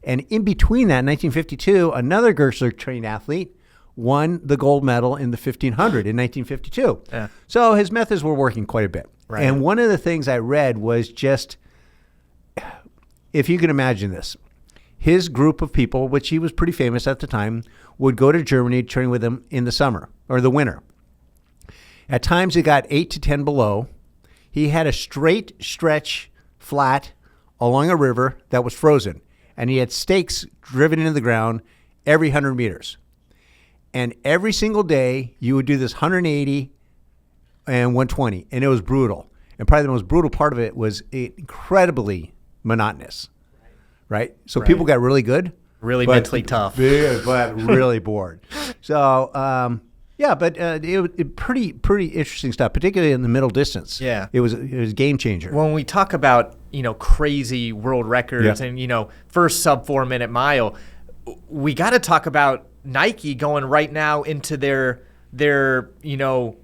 Speaker 1: And in between that, in 1952, another Gerstler trained athlete won the gold medal in the 1500 in 1952.
Speaker 2: Yeah.
Speaker 1: So his methods were working quite a bit.
Speaker 2: Right.
Speaker 1: And one of the things I read was just, if you can imagine this, his group of people, which he was pretty famous at the time, would go to Germany to train with him in the summer or the winter. At times it got 8 to 10 below. He had a straight stretch flat along a river that was frozen. And he had stakes driven into the ground every 100 meters. And every single day you would do this 180 and 120. And it was brutal. And probably the most brutal part of it was incredibly monotonous. Right? So people got really good.
Speaker 2: Really mentally tough.
Speaker 1: But really bored. So, yeah, but it was pretty interesting stuff, particularly in the middle distance.
Speaker 2: Yeah,
Speaker 1: it was a game changer.
Speaker 2: When we talk about crazy world records and first sub 4 minute mile, we got to talk about Nike going right now into their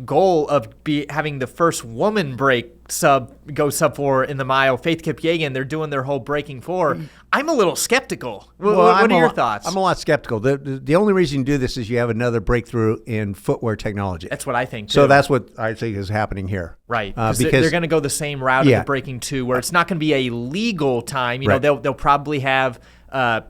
Speaker 2: goal of having the first woman go sub 4 in the mile. Faith Kipyegon, they're doing their whole breaking 4. I'm a little skeptical. What are your thoughts?
Speaker 1: I'm a lot skeptical. The only reason you do this is you have another breakthrough in footwear technology.
Speaker 2: That's what I think, too.
Speaker 1: So that's what I think is happening here.
Speaker 2: Right. Because they're going to go the same route of the breaking 2, where it's not going to be a legal time. They'll probably have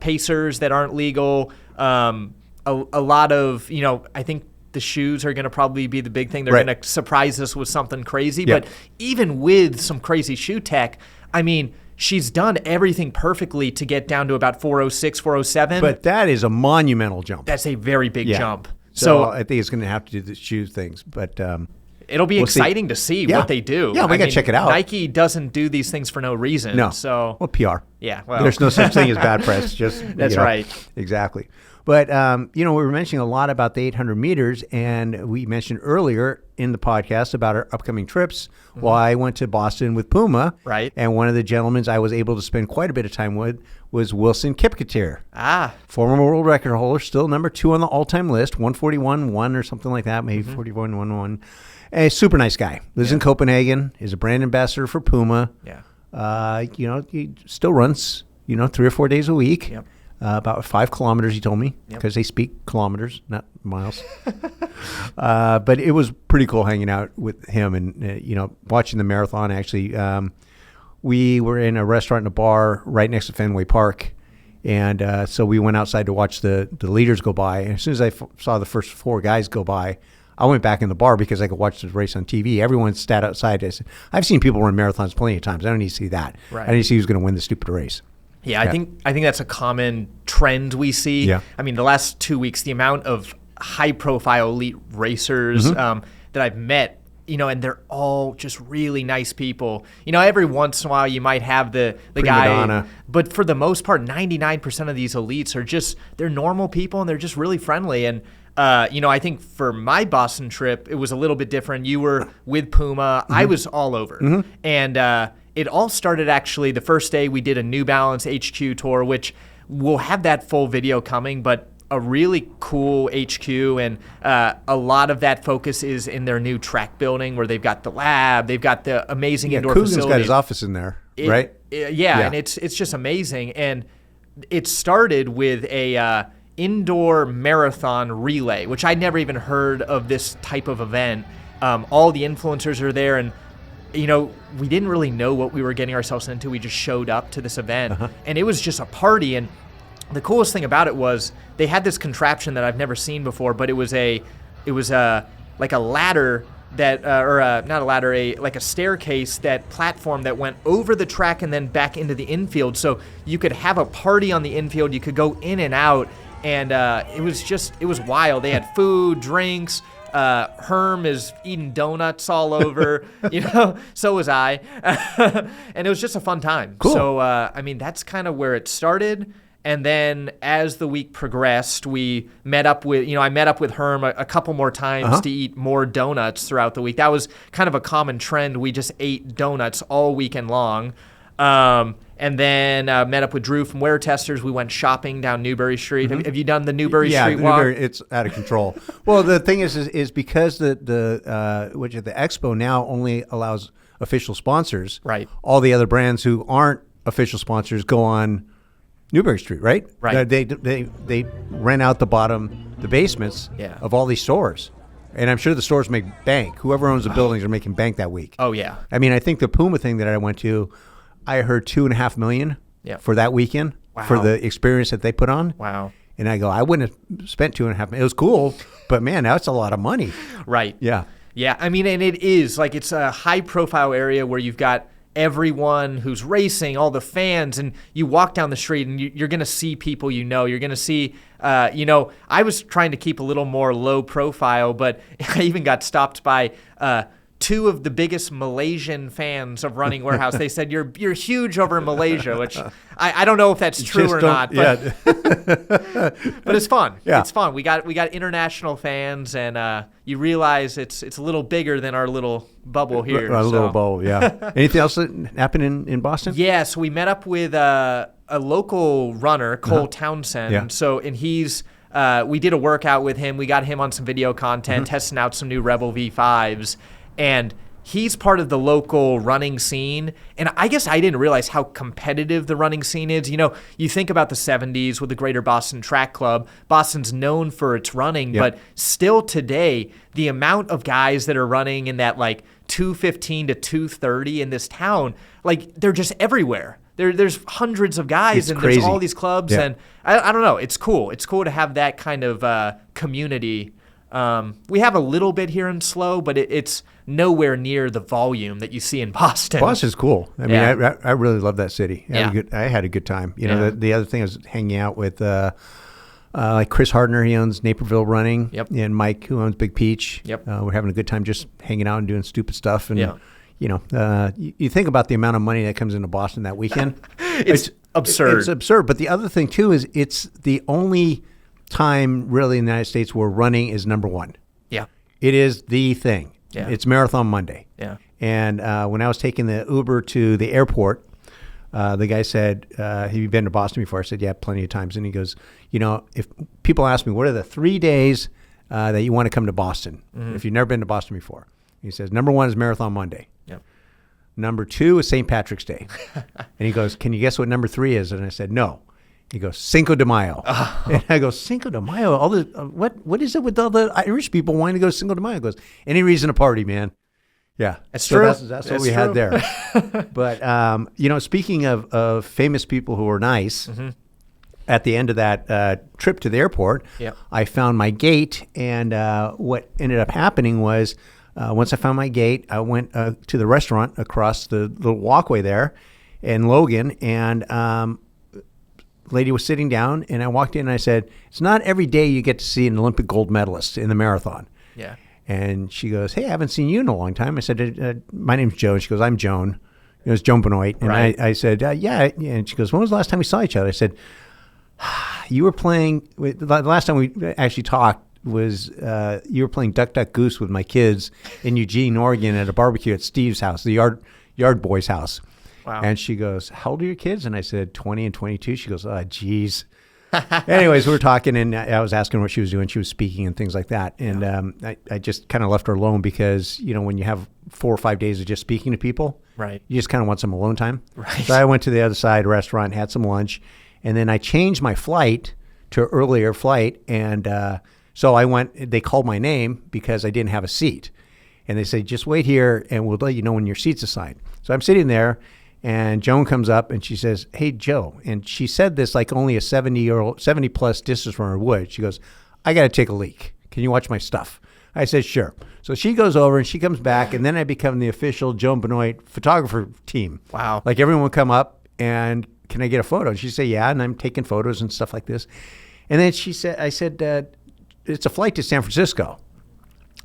Speaker 2: pacers that aren't legal. A lot of, I think the shoes are going to probably be the big thing. They're going to surprise us with something crazy. But even with some crazy shoe tech, I mean, she's done everything perfectly to get down to about 406, 407.
Speaker 1: But that is a monumental jump.
Speaker 2: That's a very big jump.
Speaker 1: So I think it's going to have to do the shoe things. But
Speaker 2: it'll be exciting to see what they do.
Speaker 1: Yeah, we got to check it out.
Speaker 2: Nike doesn't do these things for no reason.
Speaker 1: No.
Speaker 2: So,
Speaker 1: well, PR.
Speaker 2: Yeah. Well,
Speaker 1: there's no such thing as bad press. Just
Speaker 2: that's right.
Speaker 1: Exactly. But, we were mentioning a lot about the 800 meters, and we mentioned earlier in the podcast about our upcoming trips. Mm-hmm. Well, I went to Boston with Puma.
Speaker 2: Right.
Speaker 1: And one of the gentlemen I was able to spend quite a bit of time with was Wilson Kipketer. Former world record holder, still number 2 on the all-time list, 141.1 or something like that, maybe 41.11. A super nice guy. Lives in Copenhagen. Is a brand ambassador for Puma.
Speaker 2: Yeah.
Speaker 1: He still runs, 3 or 4 days a week.
Speaker 2: Yep.
Speaker 1: About 5 kilometers, he told me, because they speak kilometers, not miles. But it was pretty cool hanging out with him and, watching the marathon. Actually, we were in a restaurant and a bar right next to Fenway Park. And so we went outside to watch the leaders go by. And as soon as I saw the first 4 guys go by, I went back in the bar because I could watch the race on TV. Everyone sat outside. I've seen people run marathons plenty of times. I don't need to see that.
Speaker 2: Right.
Speaker 1: I need to see who's going to win the stupid race.
Speaker 2: Yeah, I think that's a common trend we see.
Speaker 1: Yeah.
Speaker 2: I mean, the last 2 weeks, the amount of high-profile elite racers that I've met, and they're all just really nice people. Every once in a while you might have the guy,
Speaker 1: Madonna.
Speaker 2: But for the most part, 99% of these elites are they're normal people and they're just really friendly. And I think for my Boston trip, it was a little bit different. You were with Puma. I was all over. And it all started actually the first day we did a New Balance HQ tour, which we'll have that full video coming, but a really cool HQ, and a lot of that focus is in their new track building where they've got the lab, they've got the amazing indoor
Speaker 1: Coogan's
Speaker 2: facility.
Speaker 1: got his office in there, right?
Speaker 2: Yeah, and it's just amazing. And it started with a indoor marathon relay, which I'd never even heard of this type of event. All the influencers are there, and we didn't really know what we were getting ourselves into. We just showed up to this event, and it was just a party. And the coolest thing about it was they had this contraption that I've never seen before, but it was like a ladder that, not a ladder, like a staircase, that platform that went over the track and then back into the infield. So you could have a party on the infield. You could go in and out, and it was wild. They had food, drinks. Herm is eating donuts all over, so was I. And it was just a fun time.
Speaker 1: Cool.
Speaker 2: So, that's kind of where it started. And then as the week progressed, we met up with, I met up with Herm a couple more times to eat more donuts throughout the week. That was kind of a common trend. We just ate donuts all weekend long. And then met up with Drew from Wear Testers. We went shopping down Newbury Street. Have you done the Newbury Street walk?
Speaker 1: Yeah, it's out of control. Well, the thing is because the expo now only allows official sponsors.
Speaker 2: Right.
Speaker 1: All the other brands who aren't official sponsors go on Newbury Street, right?
Speaker 2: Right.
Speaker 1: They rent out the basements of all these stores. And I'm sure the stores make bank. Whoever owns the buildings are making bank that week.
Speaker 2: Oh, yeah.
Speaker 1: I mean, I think the Puma thing that I went to, I heard $2.5 million for that weekend for the experience that they put on.
Speaker 2: Wow.
Speaker 1: And I go, I wouldn't have spent $2.5 million. It was cool, but man, that's a lot of money.
Speaker 2: Right.
Speaker 1: Yeah.
Speaker 2: Yeah. I mean, and it is like, it's a high profile area where you've got everyone who's racing, all the fans, and you walk down the street and you're going to see people you're going to see, I was trying to keep a little more low profile, but I even got stopped by 2 of the biggest Malaysian fans of Running Warehouse. They said, you're huge over in Malaysia, which I don't know if that's true or not, but but it's fun.
Speaker 1: Yeah.
Speaker 2: It's fun. We got international fans, and you realize it's a little bigger than our little bubble here.
Speaker 1: Little bubble, yeah. Anything else that happened in Boston?
Speaker 2: Yeah, so we met up with a local runner, Cole Townsend.
Speaker 1: Yeah.
Speaker 2: So, and he's we did a workout with him. We got him on some video content, testing out some new Rebel V5s. And he's part of the local running scene. And I guess I didn't realize how competitive the running scene is. You think about the 70s with the Greater Boston Track Club. Boston's known for its running, but still today, the amount of guys that are running in that 2:15 to 2:30 in this town, they're just everywhere. There's hundreds of guys, and there's all these clubs. And I don't know. It's cool. It's cool to have that kind of community. We have a little bit here in SLO, but it's nowhere near the volume that you see in Boston.
Speaker 1: Boston's cool. I mean, I really love that city. I had a good time. The other thing is hanging out with like Chris Hardner. He owns Naperville Running.
Speaker 2: Yep.
Speaker 1: And Mike, who owns Big Peach.
Speaker 2: Yep.
Speaker 1: We're having a good time just hanging out and doing stupid stuff. And you think about the amount of money that comes into Boston that weekend.
Speaker 2: It's absurd.
Speaker 1: It's absurd. But the other thing too is it's the only time really in the United States where running is number one.
Speaker 2: Yeah.
Speaker 1: It is the thing.
Speaker 2: Yeah.
Speaker 1: It's Marathon Monday.
Speaker 2: Yeah.
Speaker 1: And when I was taking the Uber to the airport, the guy said, have you been to Boston before? I said, yeah, plenty of times. And he goes, if people ask me, what are the 3 days that you want to come to Boston, if you've never been to Boston before? He says, number one is Marathon Monday.
Speaker 2: Yep.
Speaker 1: Number two is St. Patrick's Day. And he goes, can you guess what number three is? And I said, no. He goes, Cinco de Mayo. Oh. And I go, Cinco de Mayo? All the what is it with all the Irish people wanting to go to Cinco de Mayo? He goes, any reason to party, man. Yeah.
Speaker 2: That's true.
Speaker 1: That's what we had there. But, speaking of famous people who were nice, at the end of that trip to the airport, I found my gate. And what ended up happening was once I found my gate, I went to the restaurant across the little walkway there in Logan. And lady was sitting down, and I walked in and I said, it's not every day you get to see an Olympic gold medalist in the marathon.
Speaker 2: Yeah.
Speaker 1: And she goes, hey, I haven't seen you in a long time. I said, my name's Joan. She goes, I'm Joan. It was Joan Benoit. And
Speaker 2: right.
Speaker 1: I said, yeah. And she goes, when was the last time we saw each other? I said, you were playing, the last time we actually talked was you were playing Duck, Duck, Goose with my kids in Eugene, Oregon at a barbecue at Steve's house, the yard boy's house.
Speaker 2: Wow.
Speaker 1: And she goes, how old are your kids? And I said, 20 and 22. She goes, oh, geez. Anyways, we were talking, and I was asking her what she was doing. She was speaking and things like that. And I just kind of left her alone because, when you have 4 or 5 days of just speaking to people,
Speaker 2: right,
Speaker 1: you just kind of want some alone time.
Speaker 2: Right.
Speaker 1: So I went to the other side restaurant, had some lunch, and then I changed my flight to an earlier flight. And so I went, they called my name because I didn't have a seat. And they said, just wait here, and we'll let you know when your seat's assigned. So I'm sitting there. And Joan comes up and she says, hey, Joe. And she said this like only a 70 plus distance runner would. She goes, I got to take a leak. Can you watch my stuff? I said, sure. So she goes over and she comes back. And then I become the official Joan Benoit photographer team.
Speaker 2: Wow.
Speaker 1: Like everyone would come up and can I get a photo? And she'd say, yeah. And I'm taking photos and stuff like this. And then I said, it's a flight to San Francisco.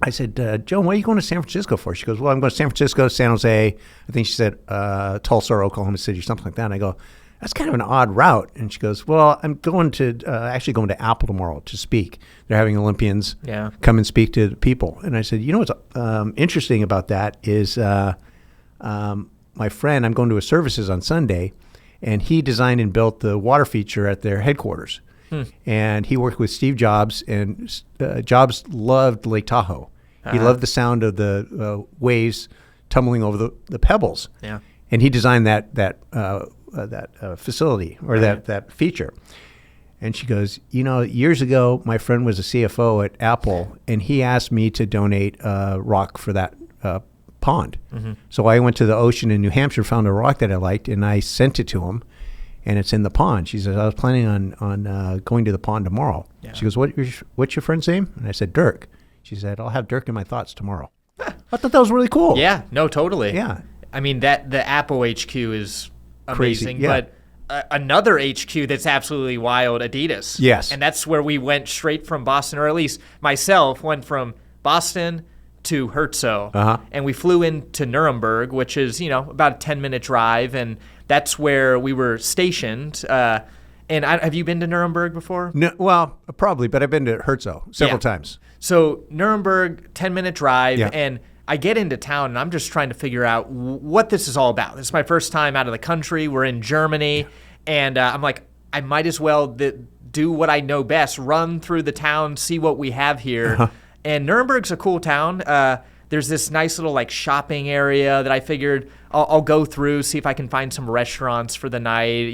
Speaker 1: I said, Joan, what are you going to San Francisco for? She goes, well, I'm going to San Francisco, San Jose. I think she said Tulsa or Oklahoma City or something like that. And I go, that's kind of an odd route. And she goes, well, I'm going to actually going to Apple tomorrow to speak. They're having Olympians come and speak to the people. And I said, what's interesting about that is my friend, I'm going to his services on Sunday, and he designed and built the water feature at their headquarters. And he worked with Steve Jobs, and Jobs loved Lake Tahoe. He loved the sound of the waves tumbling over the pebbles. Yeah. And he designed that facility or that feature. And she goes, years ago, my friend was a CFO at Apple, and he asked me to donate a rock for that pond. Mm-hmm. So I went to the ocean in New Hampshire, found a rock that I liked, and I sent it to him. And it's in the pond. She says, I was planning on going to the pond tomorrow. Yeah. She goes, what's your friend's name? And I said, Dirk. She said, I'll have Dirk in my thoughts tomorrow. I thought that was really cool.
Speaker 2: Yeah, no, totally.
Speaker 1: Yeah.
Speaker 2: I mean, the Apple HQ is amazing.
Speaker 1: Crazy, yeah.
Speaker 2: But another HQ that's absolutely wild, Adidas.
Speaker 1: Yes.
Speaker 2: And that's where we went straight from Boston, or at least myself went from Boston to Herzo. And we flew into Nuremberg, which is, about a 10-minute drive. And that's where we were stationed. And have you been to Nuremberg before?
Speaker 1: No, well, probably, but I've been to Herzo several times.
Speaker 2: So Nuremberg, 10-minute drive, and I get into town, and I'm just trying to figure out what this is all about. This is my first time out of the country. We're in Germany, and I'm like, I might as well do what I know best, run through the town, see what we have here. And Nuremberg's a cool town. There's this nice little shopping area that I figured I'll go through, see if I can find some restaurants for the night.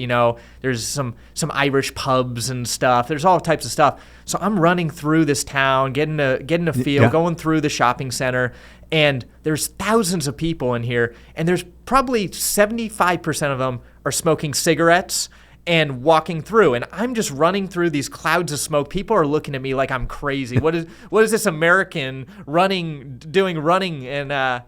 Speaker 2: There's some Irish pubs and stuff. There's all types of stuff. So I'm running through this town, getting a feel, going through the shopping center, and there's thousands of people in here, and there's probably 75% of them are smoking cigarettes and walking through, and I'm just running through these clouds of smoke. People are looking at me like I'm crazy. What is this American doing running? And that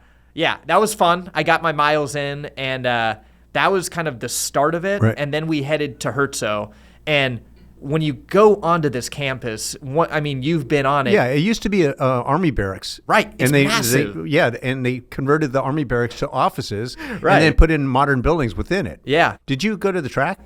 Speaker 2: was fun. I got my miles in, and that was kind of the start of it. Right. And then we headed to Herzo. And when you go onto this campus, you've been on it.
Speaker 1: Yeah, it used to be an army barracks.
Speaker 2: Right, it's massive.
Speaker 1: And they converted the army barracks to offices,
Speaker 2: right,
Speaker 1: and then put in modern buildings within it.
Speaker 2: Yeah.
Speaker 1: Did you go to the track?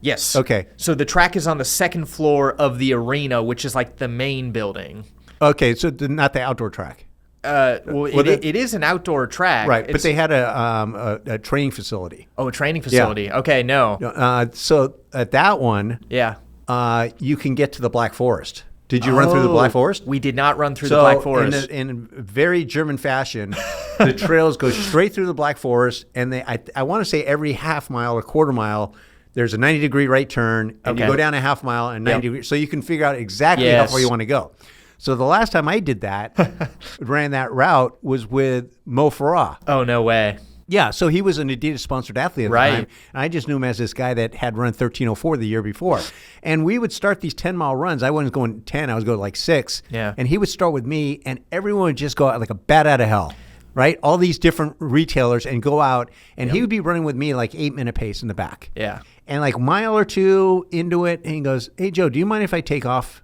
Speaker 2: Yes.
Speaker 1: Okay.
Speaker 2: So the track is on the second floor of the arena, which is like the main building.
Speaker 1: Okay, so not the outdoor track.
Speaker 2: Well, it is an outdoor track.
Speaker 1: Right, but they had a training facility.
Speaker 2: Oh, a training facility. Yeah. Okay, no.
Speaker 1: So at that one, you can get to the Black Forest. Did you run through the Black Forest?
Speaker 2: We did not run through the Black Forest.
Speaker 1: In very German fashion, the trails go straight through the Black Forest, and I want to say every half mile or quarter mile, there's a 90-degree right turn, and you go down a half mile and 90 degrees, so you can figure out exactly how far you want to go. So the last time I did that, ran that route, was with Mo Farah.
Speaker 2: Oh, no way.
Speaker 1: Yeah, so he was an Adidas-sponsored athlete at the time, and I just knew him as this guy that had run 13:04 the year before. And we would start these 10-mile runs. I wasn't going 10, I was going like 6.
Speaker 2: Yeah.
Speaker 1: And he would start with me, and everyone would just go out like a bat out of hell, right? All these different retailers and go out, and he would be running with me like 8-minute pace in the back.
Speaker 2: Yeah.
Speaker 1: And like a mile or two into it, and he goes, "Hey, Joe, do you mind if I take off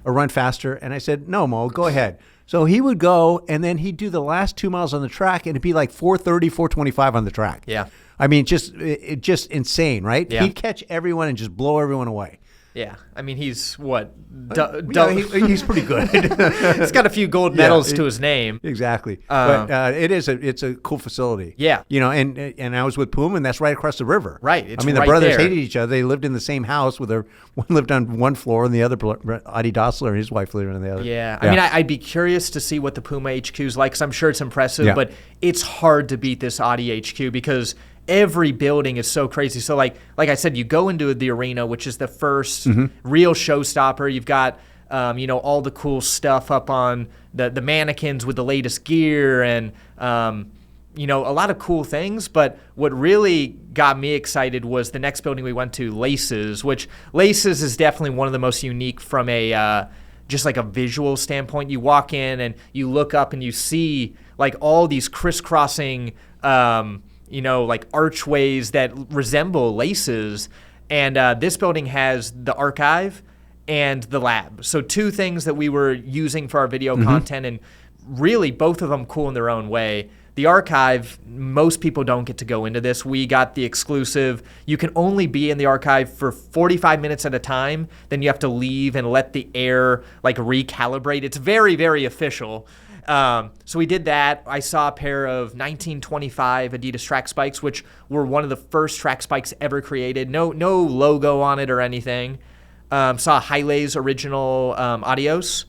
Speaker 1: or run faster?" And I said, "No, Mo, go ahead." So he would go, and then he'd do the last 2 miles on the track, and it'd be like 4:30, 4:25 on the track.
Speaker 2: Yeah.
Speaker 1: I mean, just insane, right?
Speaker 2: Yeah.
Speaker 1: He'd catch everyone and just blow everyone away.
Speaker 2: Yeah. I mean, he's what?
Speaker 1: He's pretty good.
Speaker 2: He's got a few gold medals to his name.
Speaker 1: Exactly. But it's a cool facility.
Speaker 2: Yeah.
Speaker 1: You know, and I was with Puma, and that's right across the river.
Speaker 2: Right. It's
Speaker 1: the brothers hated each other. They lived in the same house with one lived on one floor and the other, Adi Dassler and his wife lived on the other.
Speaker 2: Yeah. I mean, I'd be curious to see what the Puma HQ is like, because I'm sure it's impressive, but it's hard to beat this Adi HQ because every building is so crazy. So like I said, you go into the arena, which is the first real showstopper. You've got all the cool stuff up on the mannequins with the latest gear and a lot of cool things. But what really got me excited was the next building we went to, Laces, which Laces is definitely one of the most unique from a just like a visual standpoint. You walk in and you look up and you see like all these crisscrossing like archways that resemble laces. And this building has the archive and the lab. So 2 things that we were using for our video content, and really both of them cool in their own way. The archive, most people don't get to go into this. We got the exclusive. You can only be in the archive for 45 minutes at a time. Then you have to leave and let the air like recalibrate. It's very, very official. So we did that. I saw a pair of 1925 Adidas track spikes, which were one of the first track spikes ever created. No logo on it or anything. Saw Haile's original Adios.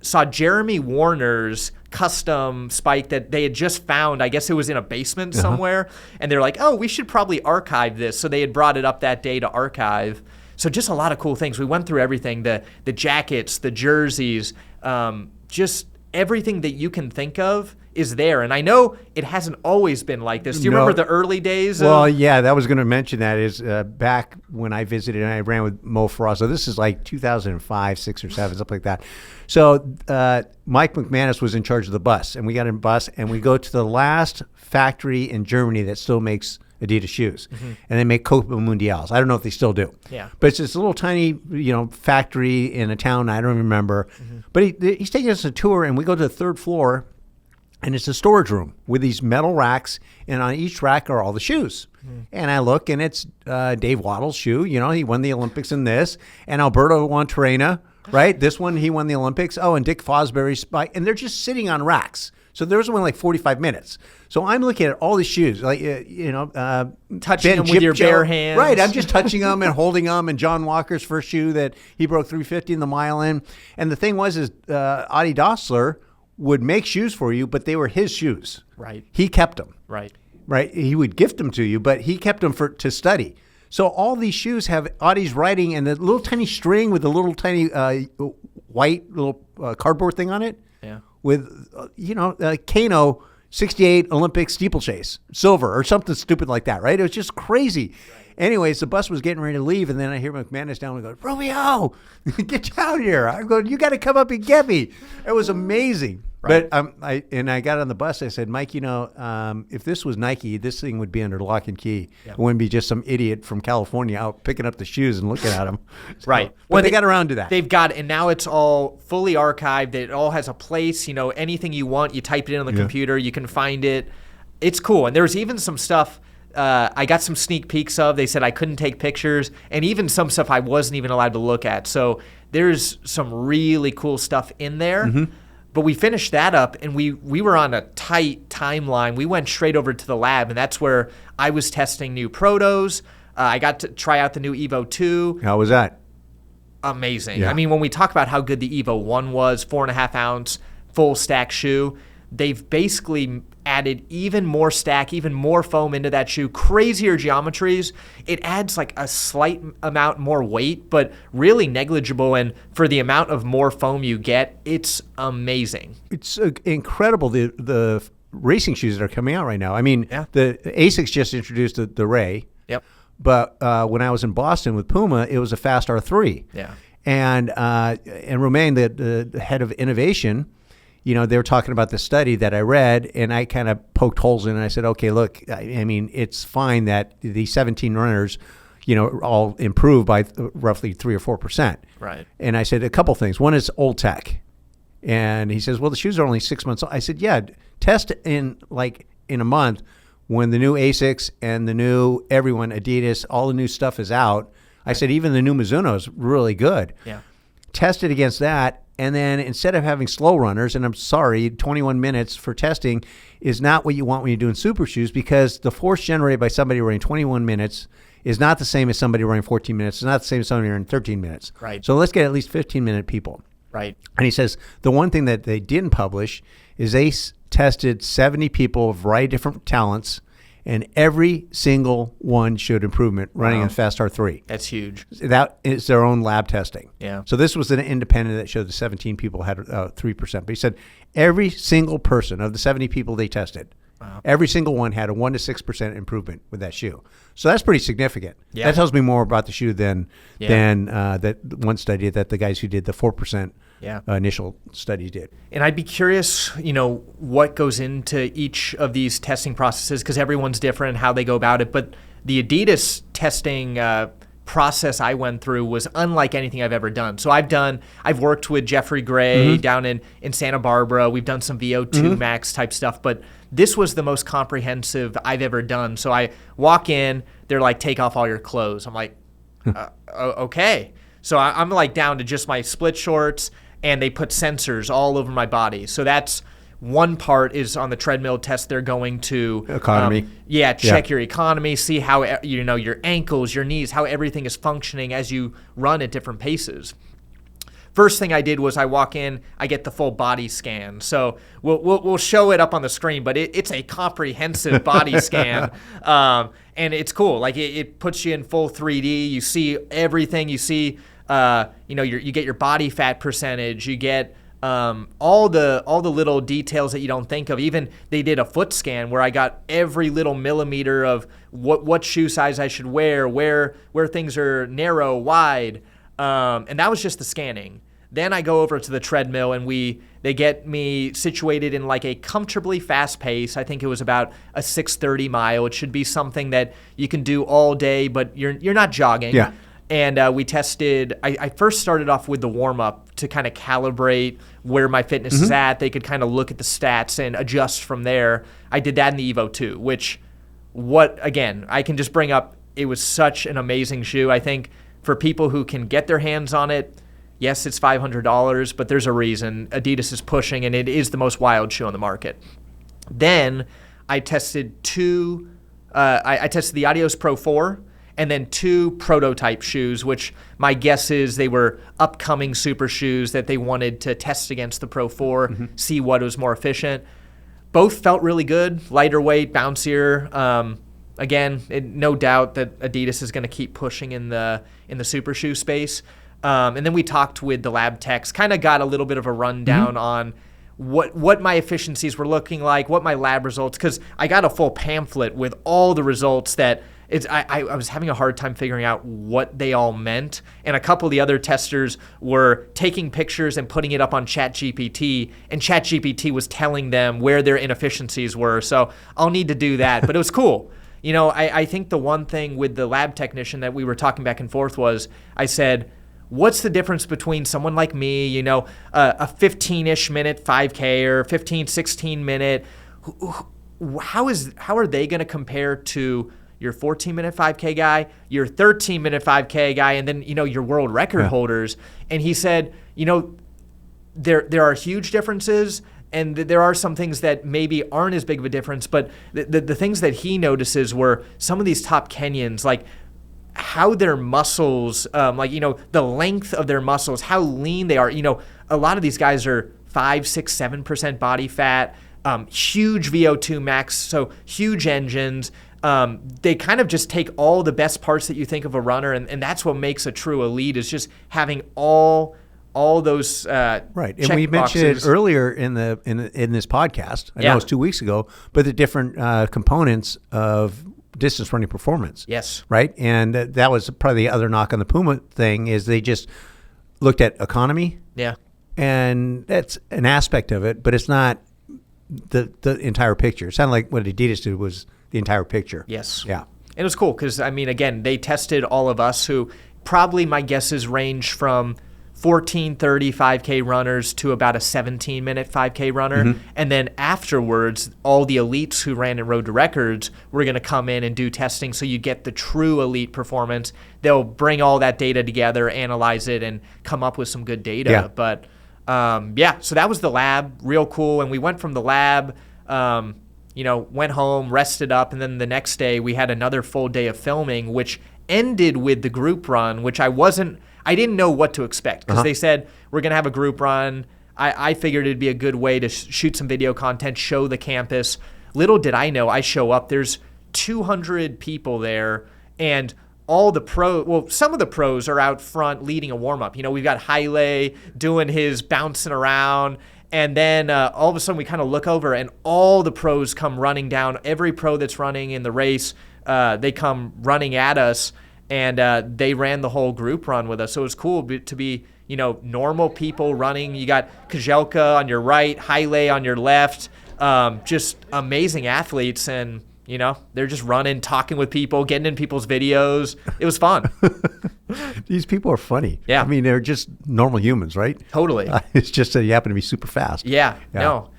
Speaker 2: Saw Jeremy Warner's custom spike that they had just found. I guess it was in a basement somewhere. And they're like, oh, we should probably archive this. So they had brought it up that day to archive. So just a lot of cool things. We went through everything, the jackets, the jerseys, just everything that you can think of is there. And I know it hasn't always been like this. Do you remember the early days?
Speaker 1: Well, yeah, that was going to mention that is back when I visited and I ran with Mo Farah. So this is like 2005, 6 or 7, something like that. So Mike McManus was in charge of the bus, and we got in a bus and we go to the last factory in Germany that still makes Adidas shoes, and they make Copa Mundials. I don't know if they still do.
Speaker 2: Yeah,
Speaker 1: but it's this little tiny, factory in a town I don't remember. But he's taking us on a tour, and we go to the 3rd floor, and it's a storage room with these metal racks, and on each rack are all the shoes. And I look, and it's Dave Waddle's shoe. He won the Olympics in this, and Alberto Wantarena, right? This one he won the Olympics. Oh, and Dick Fosbury's spike, and they're just sitting on racks. So there was only like 45 minutes. So I'm looking at all these shoes, like,
Speaker 2: touching them with your bare hands.
Speaker 1: Right. I'm just touching them and holding them. And John Walker's first shoe that he broke 350 in the mile in. And the thing was, Adi Dassler would make shoes for you, but they were his shoes.
Speaker 2: Right.
Speaker 1: He kept them.
Speaker 2: Right.
Speaker 1: Right. He would gift them to you, but he kept them to study. So all these shoes have Adi's writing and the little tiny string with the little tiny white little cardboard thing on it.
Speaker 2: Yeah.
Speaker 1: With, Kano 68 Olympic steeplechase, silver or something stupid like that, right? It was just crazy. Right. Anyways, the bus was getting ready to leave, and then I hear McManus down and go, Rubio, get down here. I go, you got to come up and get me. It was amazing. Right. But I got on the bus. I said, Mike, if this was Nike, this thing would be under lock and key. Yeah. It wouldn't be just some idiot from California out picking up the shoes and looking at them. So,
Speaker 2: right.
Speaker 1: But they got around to that.
Speaker 2: They've got, and now it's all fully archived. It all has a place. Anything you want, you type it in on the computer, you can find it. It's cool. And there's even some stuff I got some sneak peeks of. They said I couldn't take pictures, and even some stuff I wasn't even allowed to look at. So there's some really cool stuff in there. But we finished that up, and we were on a tight timeline. We went straight over to the lab, and that's where I was testing new protos. I got to try out the new Evo 2.
Speaker 1: How was that?
Speaker 2: Amazing.
Speaker 1: Yeah.
Speaker 2: I mean, when we talk about how good the Evo 1 was, 4.5 ounce, full stack shoe, they've basically added even more stack, even more foam into that shoe, crazier geometries. It adds like a slight amount more weight, but really negligible. And for the amount of more foam you get, it's amazing.
Speaker 1: It's incredible, the racing shoes that are coming out right now. I mean, the ASICS just introduced the Ray.
Speaker 2: Yep.
Speaker 1: But when I was in Boston with Puma, it was a Fast R3.
Speaker 2: Yeah.
Speaker 1: And Romain, the head of innovation, you know, they were talking about the study that I read, and I kind of poked holes in it. And I said, okay, look, I mean, it's fine that the 17 runners, you know, all improved by roughly 3 or 4%.
Speaker 2: Right.
Speaker 1: And I said a couple things. One is old tech. And he says, well, the shoes are only 6 months old. I said, yeah, test in a month when the new ASICS and the new everyone, Adidas, all the new stuff is out. I said, even the new Mizuno is really good.
Speaker 2: Yeah.
Speaker 1: Test it against that. And then instead of having slow runners, and I'm sorry, 21 minutes for testing is not what you want when you're doing super shoes, because the force generated by somebody running 21 minutes is not the same as somebody running 14 minutes. It's not the same as somebody running 13 minutes.
Speaker 2: Right.
Speaker 1: So let's get at least 15-minute people.
Speaker 2: Right.
Speaker 1: And he says the one thing that they didn't publish is they tested 70 people of a variety of different talents, and every single one showed improvement running in Fast R3.
Speaker 2: That's huge.
Speaker 1: That is their own lab testing.
Speaker 2: Yeah.
Speaker 1: So this was an independent that showed the 17 people had 3%. But he said every single person of the 70 people they tested, every single one had a 1 to 6% improvement with that shoe. So that's pretty significant. Yeah. That tells me more about the shoe than that one study that the guys who did the 4% initial study did.
Speaker 2: And I'd be curious, you know, what goes into each of these testing processes, because everyone's different how they go about it. But the Adidas testing process I went through was unlike anything I've ever done. So I've worked with Jeffrey Gray down in Santa Barbara. We've done some VO2 Max type stuff, but this was the most comprehensive I've ever done. So I walk in, they're like, take off all your clothes. I'm like, okay. So I'm like down to just my split shorts, and they put sensors all over my body. So that's one part is on the treadmill test. They're going to
Speaker 1: economy.
Speaker 2: Check your economy, see how, you know, your ankles, your knees, how everything is functioning as you run at different paces. First thing I did was I walk in, I get the full body scan. So we'll show it up on the screen, but it's a comprehensive body scan, and it's cool. Like it puts you in full 3D. You see everything. You see, you know, you get your body fat percentage. You get all the little details that you don't think of. Even they did a foot scan where I got every little millimeter of what shoe size I should wear, where things are narrow, wide. And that was just the scanning. Then I go over to the treadmill, and they get me situated in like a comfortably fast pace. I think it was about a 6:30 mile. It should be something that you can do all day, but you're not jogging.
Speaker 1: Yeah.
Speaker 2: And we tested. I first started off with the warm up to kind of calibrate where my fitness is at. They could kind of look at the stats and adjust from there. I did that in the Evo 2, which again, I can just bring up. It was such an amazing shoe. I think for people who can get their hands on it, yes, it's $500, but there's a reason. Adidas is pushing, and it is the most wild shoe on the market. Then I tested I tested the Adios Pro 4 and then 2 prototype shoes, which my guess is they were upcoming super shoes that they wanted to test against the Pro 4, see what was more efficient. Both felt really good, lighter weight, bouncier. Again, no doubt that Adidas is going to keep pushing in the super shoe space. And then we talked with the lab techs, kind of got a little bit of a rundown on what my efficiencies were looking like, what my lab results, because I got a full pamphlet with all the results that I was having a hard time figuring out what they all meant. And a couple of the other testers were taking pictures and putting it up on ChatGPT, and ChatGPT was telling them where their inefficiencies were. So I'll need to do that, but it was cool. You know, I think the one thing with the lab technician that we were talking back and forth was, I said, what's the difference between someone like me, you know, a 15-ish minute 5K or 15, 16 minute, how are they going to compare to your 14-minute 5K guy, your 13-minute 5K guy, and then, your world record holders. And he said, there are huge differences, and there are some things that maybe aren't as big of a difference, but the things that he notices were some of these top Kenyans, like how their muscles, the length of their muscles, how lean they are. A lot of these guys are 5, 6, 7% body fat, huge VO2 max, so huge engines. They kind of just take all the best parts that you think of a runner, and that's what makes a true elite, is just having all those
Speaker 1: right. And we mentioned it earlier in this podcast. I know it was 2 weeks ago, but the different components of distance running performance.
Speaker 2: Yes.
Speaker 1: Right. And that was probably the other knock on the Puma thing, is they just looked at economy.
Speaker 2: Yeah.
Speaker 1: And that's an aspect of it, but it's not the entire picture. It sounded like what Adidas did was the entire picture.
Speaker 2: Yes.
Speaker 1: Yeah.
Speaker 2: And it was cool because, again, they tested all of us who probably, my guesses, range from 14:30 5K runners to about a 17-minute 5K runner. Mm-hmm. And then afterwards, all the elites who ran in Road to Records were going to come in and do testing, so you get the true elite performance. They'll bring all that data together, analyze it, and come up with some good data.
Speaker 1: Yeah.
Speaker 2: But, so that was the lab, real cool. And we went from the lab, went home, rested up, and then the next day we had another full day of filming, which ended with the group run, which I didn't know what to expect, because they said we're going to have a group run. I figured it'd be a good way to shoot some video content, show the campus. Little did I know, I show up, there's 200 people there, and all the some of the pros are out front leading a warm-up. We've got Haile doing his bouncing around, and then all of a sudden we kind of look over, and all the pros come running down. Every pro that's running in the race, they come running at us, and they ran the whole group run with us. So it was cool to be, normal people running. You got Kajelka on your right, Haile on your left, just amazing athletes. And, they're just running, talking with people, getting in people's videos. It was fun.
Speaker 1: These people are funny.
Speaker 2: Yeah.
Speaker 1: They're just normal humans, right?
Speaker 2: Totally.
Speaker 1: It's just that you happen to be super fast.
Speaker 2: Yeah. No.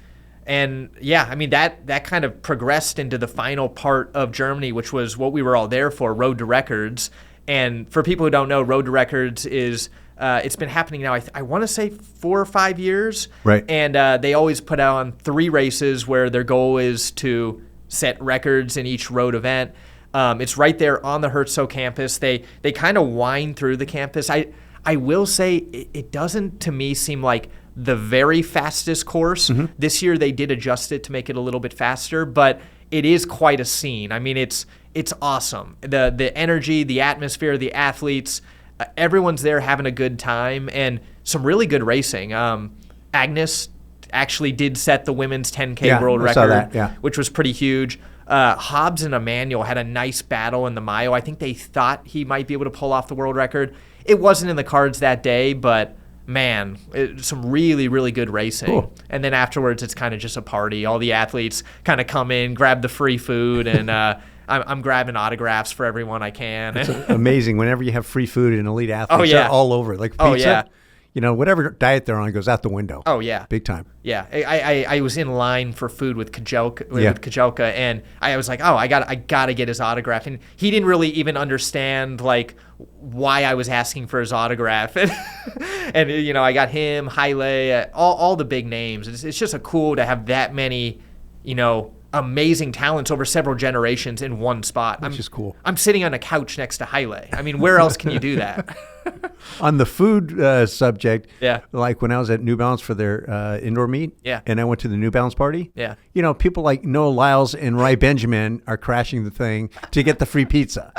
Speaker 2: And that kind of progressed into the final part of Germany, which was what we were all there for, Road to Records. And for people who don't know, Road to Records is, it's been happening now, I want to say 4 or 5 years.
Speaker 1: Right.
Speaker 2: And they always put on 3 races where their goal is to set records in each road event. It's right there on the Herzo campus. They kind of wind through the campus. I will say it doesn't, to me, seem like the very fastest course. Mm-hmm. This year they did adjust it to make it a little bit faster, but it is quite a scene. It's awesome. The energy, the atmosphere, the athletes, everyone's there having a good time, and some really good racing. Agnes actually did set the women's 10K world record, which was pretty huge. Hobbs and Emmanuel had a nice battle in the mile. I think they thought he might be able to pull off the world record. It wasn't in the cards that day, but man, some really, really good racing. Cool. And then afterwards, it's kind of just a party. All the athletes kind of come in, grab the free food, and I'm grabbing autographs for everyone I can.
Speaker 1: It's amazing. Whenever you have free food and elite athletes, they're all over it. Like pizza, whatever diet they're on goes out the window.
Speaker 2: Oh, yeah.
Speaker 1: Big time.
Speaker 2: Yeah. I was in line for food with Kajelka, and I was like, I gotta get his autograph. And he didn't really even understand, like, why I was asking for his autograph. And I got him, Haile, all the big names. It's just cool to have that many, amazing talents over several generations in one spot.
Speaker 1: Which is cool.
Speaker 2: I'm sitting on a couch next to Haile. Where else can you do that?
Speaker 1: On the food subject,
Speaker 2: yeah,
Speaker 1: like when I was at New Balance for their indoor meet,
Speaker 2: yeah,
Speaker 1: and I went to the New Balance party,
Speaker 2: yeah,
Speaker 1: people like Noah Lyles and Ry Benjamin are crashing the thing to get the free pizza.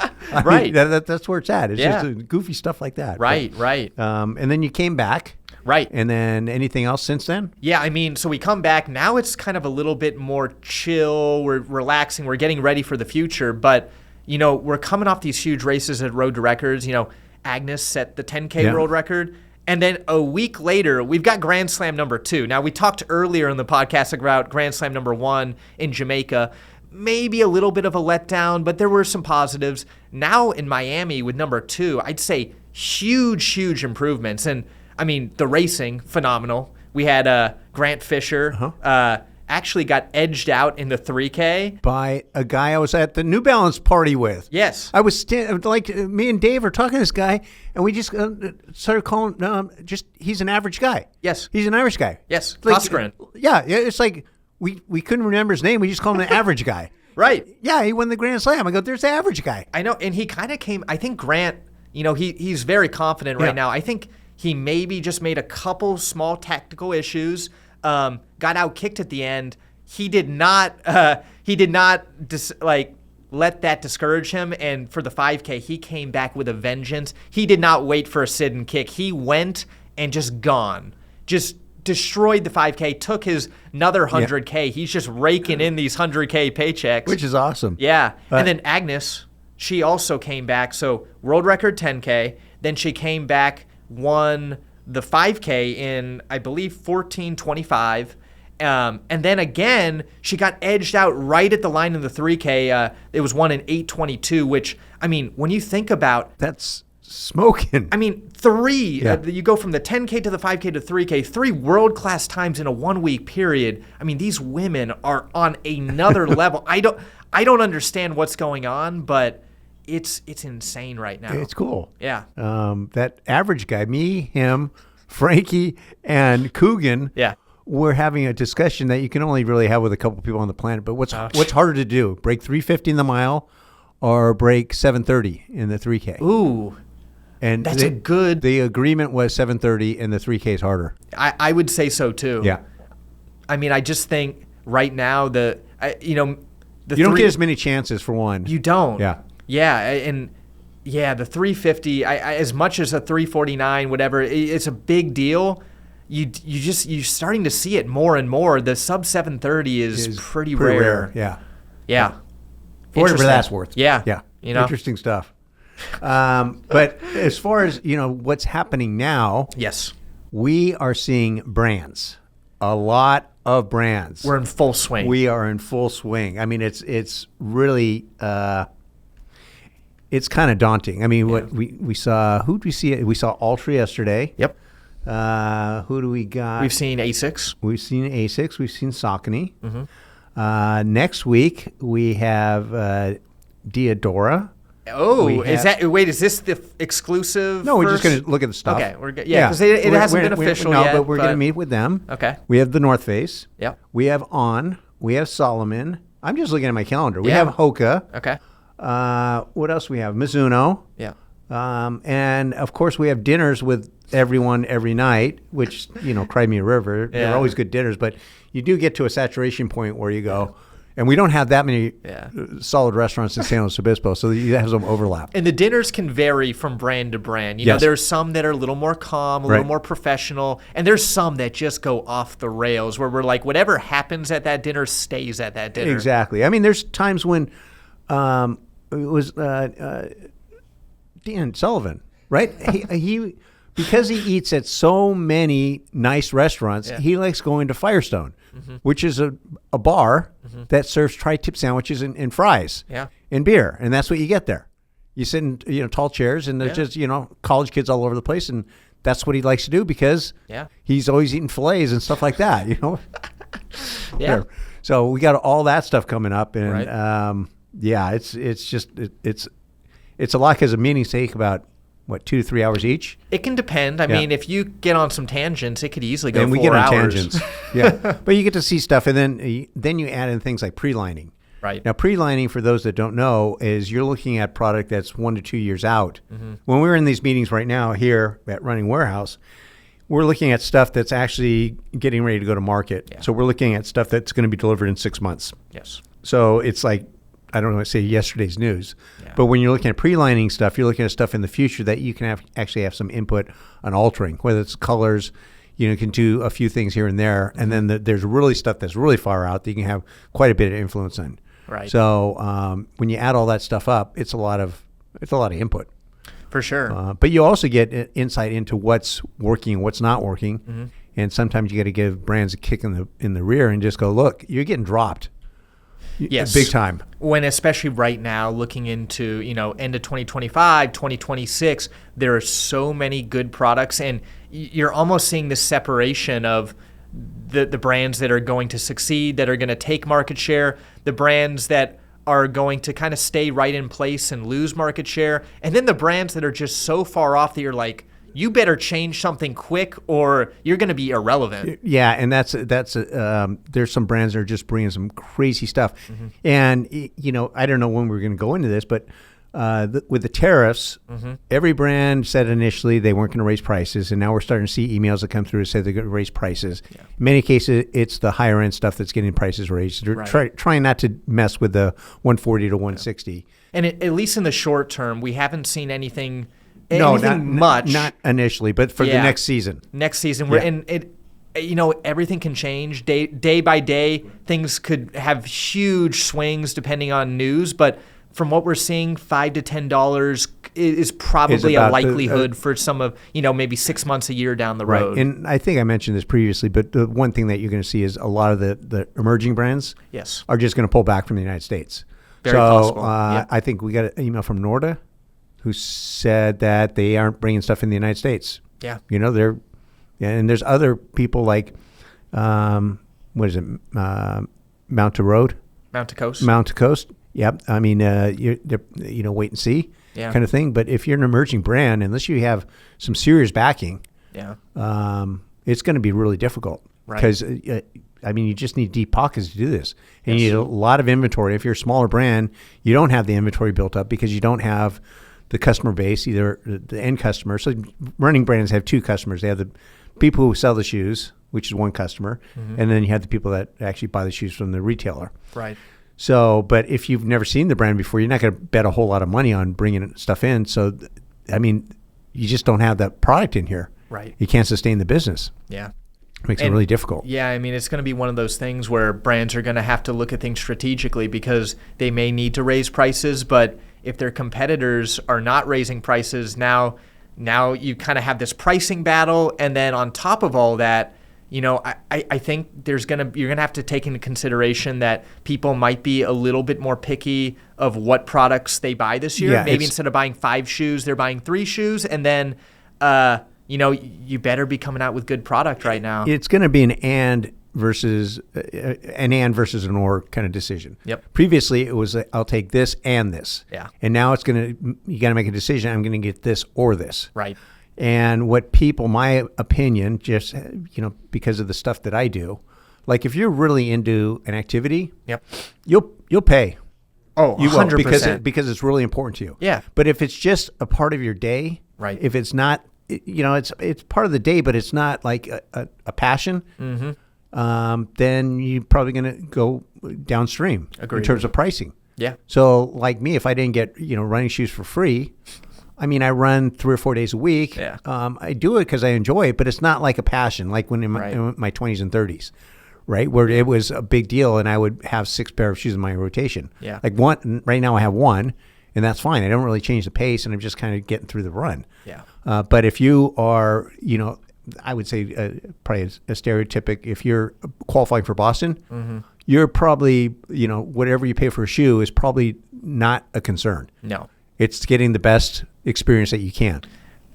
Speaker 2: Right.
Speaker 1: That's where it's at. It's just goofy stuff like that.
Speaker 2: Right, right.
Speaker 1: And then you came back.
Speaker 2: Right.
Speaker 1: And then anything else since then?
Speaker 2: Yeah, so we come back. Now it's kind of a little bit more chill. We're relaxing. We're getting ready for the future. But, we're coming off these huge races at Road to Records. Agnes set the 10K world record. And then a week later, we've got Grand Slam number 2. Now, we talked earlier in the podcast about Grand Slam number 1 in Jamaica. Maybe a little bit of a letdown, but there were some positives. Now in Miami with number 2, I'd say huge improvements. And the racing, phenomenal. We had Grant Fisher, actually got edged out in the 3K
Speaker 1: by a guy I was at the New Balance party with.
Speaker 2: Yes.
Speaker 1: I was me and Dave are talking to this guy, and we just started calling he's an average guy.
Speaker 2: Yes.
Speaker 1: He's an average guy.
Speaker 2: Yes.
Speaker 1: Like,
Speaker 2: Koskinen.
Speaker 1: Yeah, it's like we couldn't remember his name. We just called him the average guy.
Speaker 2: Right.
Speaker 1: Yeah, he won the Grand Slam. I go, there's the average guy.
Speaker 2: I know, and he kind of came, I think Grant, he's very confident right now. I think he maybe just made a couple small tactical issues, got out-kicked at the end. He did not let that discourage him, and for the 5K, he came back with a vengeance. He did not wait for a sit and kick. He went and just destroyed the 5K, took his another 100K. He's just raking in these 100K paychecks.
Speaker 1: Which is awesome.
Speaker 2: Yeah. And then Agnes, she also came back. So world record 10K. Then she came back, won the 5K in, I believe, 14:25. And then again, she got edged out right at the line in the 3K. It was won in 8:22, which, I mean, when you think about...
Speaker 1: That's smoking.
Speaker 2: I mean, you go from the 10K to the 5K to 3K, 3 world-class times in a 1-week period. I mean, these women are on another level. I don't understand what's going on, but it's insane right now.
Speaker 1: It's cool.
Speaker 2: Yeah.
Speaker 1: That average guy, me, him, Frankie, and Coogan, we're having a discussion that you can only really have with a couple people on the planet. But what's harder to do? Break 3:50 in the mile or break 7:30 in the 3K?
Speaker 2: Ooh. And that's the
Speaker 1: agreement was 7:30 and the 3K is harder.
Speaker 2: I would say so too.
Speaker 1: Yeah.
Speaker 2: I mean, I just think right now you don't
Speaker 1: get as many chances for one.
Speaker 2: You don't.
Speaker 1: Yeah.
Speaker 2: Yeah. And the 350, as much as a 349, whatever, it's a big deal. You're starting to see it more and more. The sub 730 is pretty rare.
Speaker 1: Yeah.
Speaker 2: Yeah.
Speaker 1: Whatever that's worth.
Speaker 2: Yeah.
Speaker 1: Yeah. Interesting stuff. But as far as, what's happening now,
Speaker 2: yes,
Speaker 1: we are seeing brands, a lot of brands.
Speaker 2: We're in full swing.
Speaker 1: We are in full swing. I mean, it's really, it's kind of daunting. I mean, what we saw, who did we see? We saw Ultra yesterday.
Speaker 2: Yep.
Speaker 1: Who do we got?
Speaker 2: We've seen Asics.
Speaker 1: We've seen Saucony. Mm-hmm. Next week we have Diadora.
Speaker 2: Oh, is this the exclusive?
Speaker 1: No, we're just going to look at the stuff.
Speaker 2: Okay, we're good. Yeah, because it hasn't been official yet.
Speaker 1: No, but we're going to meet with them.
Speaker 2: Okay.
Speaker 1: We have the North Face.
Speaker 2: Yep.
Speaker 1: We have On. We have Solomon. I'm just looking at my calendar. We have Hoka.
Speaker 2: Okay.
Speaker 1: What else we have? Mizuno.
Speaker 2: Yeah.
Speaker 1: And of course we have dinners with everyone every night, which, cry me a river. They're always good dinners, but you do get to a saturation point where you go, and we don't have that many solid restaurants in San Luis Obispo, so you have some overlap.
Speaker 2: And the dinners can vary from brand to brand. You know, there's some that are a little more calm, a little more professional, and there's some that just go off the rails where we're like, whatever happens at that dinner stays at that dinner.
Speaker 1: Exactly. I mean, there's times when it was Dan Sullivan, right? he because he eats at so many nice restaurants, he likes going to Firestone, which is a bar that serves tri-tip sandwiches and fries and beer, and that's what you get there. You sit in tall chairs, and there's just college kids all over the place, and that's what he likes to do because he's always eating fillets and stuff like that.
Speaker 2: Yeah.
Speaker 1: So we got all that stuff coming up, and it's a lot because the meetings take about 2 to 3 hours each.
Speaker 2: It can depend. I mean, if you get on some tangents, it could easily go 4 hours.
Speaker 1: And we get on tangents. But you get to see stuff, and then you add in things like pre-lining.
Speaker 2: Right.
Speaker 1: Now, pre-lining, for those that don't know, is you're looking at product that's 1 to 2 years out. When we're in these meetings right now here at Running Warehouse, we're looking at stuff that's actually getting ready to go to market. So we're looking at stuff that's going to be delivered in 6 months.
Speaker 2: Yes.
Speaker 1: So it's like, I don't want to say yesterday's news, but when you're looking at pre-lining stuff, you're looking at stuff in the future that you can actually have some input on altering, whether it's colors, you can do a few things here and there, and then there's really stuff that's really far out that you can have quite a bit of influence on.
Speaker 2: Right.
Speaker 1: So when you add all that stuff up, it's a lot of input.
Speaker 2: For sure.
Speaker 1: But you also get insight into what's working and what's not working, and sometimes you got to give brands a kick in the rear and just go, look, you're getting dropped.
Speaker 2: Yes.
Speaker 1: Big time.
Speaker 2: When especially right now, looking into, end of 2025, 2026, there are so many good products, and you're almost seeing this separation of the brands that are going to succeed, that are going to take market share, the brands that are going to kind of stay right in place and lose market share, and then the brands that are just so far off that you're like, you better change something quick or you're going to be irrelevant.
Speaker 1: Yeah, and that's there's some brands that are just bringing some crazy stuff. And, I don't know when we're going to go into this, but with the tariffs, every brand said initially they weren't going to raise prices, and now we're starting to see emails that come through that say they're going to raise prices. Yeah. In many cases, it's the higher end stuff that's getting prices raised. They're trying not to mess with the 140 to 160. Yeah.
Speaker 2: And at least in the short term, we haven't seen anything
Speaker 1: much. Not initially, but for the next season.
Speaker 2: Next season, and everything can change day by day. Things could have huge swings depending on news, but from what we're seeing, $5 to $10 is probably a likelihood for some of, maybe 6 months, a year down the road.
Speaker 1: And I think I mentioned this previously, but the one thing that you're going to see is a lot of the emerging brands are just going to pull back from the United States.
Speaker 2: Very possible.
Speaker 1: I think we got an email from MRUTR who said that they aren't bringing stuff in the United States.
Speaker 2: Yeah.
Speaker 1: And there's other people like, what is it, Mount to Road?
Speaker 2: Mount to Coast.
Speaker 1: Mount to Coast. Yep. I mean, wait and see kind of thing. But if you're an emerging brand, unless you have some serious backing, it's going to be really difficult. Because, you just need deep pockets to do this. And you need a lot of inventory. If you're a smaller brand, you don't have the inventory built up because you don't have the customer base, either the end customer. So running brands have two customers. They have the people who sell the shoes, which is one customer, and then you have the people that actually buy the shoes from the retailer.
Speaker 2: Right.
Speaker 1: So, but if you've never seen the brand before, you're not going to bet a whole lot of money on bringing stuff in. So, you just don't have that product in here.
Speaker 2: Right.
Speaker 1: You can't sustain the business.
Speaker 2: Yeah.
Speaker 1: Makes it really difficult.
Speaker 2: Yeah, it's going to be one of those things where brands are going to have to look at things strategically because they may need to raise prices, but if their competitors are not raising prices, now you kind of have this pricing battle, and then on top of all that, I think you're gonna have to take into consideration that people might be a little bit more picky of what products they buy this year.
Speaker 1: Yeah,
Speaker 2: maybe instead of buying 5 shoes, they're buying 3 shoes, and then you better be coming out with good product right now.
Speaker 1: It's going to be an and versus an or kind of decision.
Speaker 2: Yep.
Speaker 1: Previously, it was I'll take this and this.
Speaker 2: Yeah.
Speaker 1: And now you got to make a decision. I'm going to get this or this.
Speaker 2: Right.
Speaker 1: And what people, my opinion, just because of the stuff that I do, like if you're really into an activity, you'll pay.
Speaker 2: Oh,
Speaker 1: you
Speaker 2: 100%.
Speaker 1: Because it's really important to you.
Speaker 2: Yeah.
Speaker 1: But if it's just a part of your day,
Speaker 2: right.
Speaker 1: If it's not, it's part of the day, but it's not like a passion. Then you're probably going to go downstream.
Speaker 2: Agreed.
Speaker 1: In terms of pricing.
Speaker 2: Yeah.
Speaker 1: So like me, if I didn't get running shoes for free, I run 3 or 4 days a week.
Speaker 2: Yeah.
Speaker 1: I do it because I enjoy it, but it's not like a passion, like when in my 20s and 30s, right? Where it was a big deal and I would have 6 pair of shoes in my rotation.
Speaker 2: Yeah.
Speaker 1: Like right now I have 1 and that's fine. I don't really change the pace and I'm just kind of getting through the run.
Speaker 2: Yeah.
Speaker 1: But if you are, I would say probably a stereotypic, if you're qualifying for Boston, you're probably, whatever you pay for a shoe is probably not a concern.
Speaker 2: No.
Speaker 1: It's getting the best experience that you can.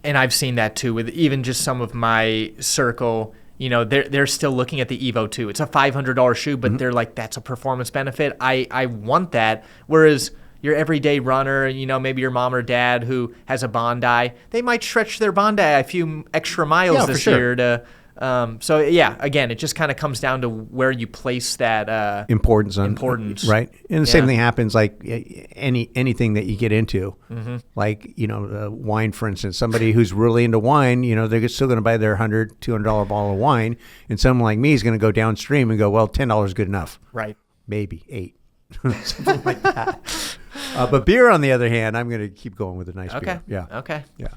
Speaker 2: And I've seen that too with even just some of my circle. They're still looking at the Evo 2. It's a $500 shoe, but they're like, that's a performance benefit. I want that. Whereas your everyday runner, maybe your mom or dad who has a Bondi, they might stretch their Bondi a few extra miles this year to. Again, it just kind of comes down to where you place that importance,
Speaker 1: right? And the same thing happens like anything that you get into, like wine, for instance. Somebody who's really into wine, they're still going to buy their $100, $200 bottle of wine, and someone like me is going to go downstream and go, well, $10 is good enough,
Speaker 2: right? Maybe
Speaker 1: $8, something like that. But beer, on the other hand, I'm going to keep going with a nice beer. Yeah.
Speaker 2: Okay.
Speaker 1: Yeah.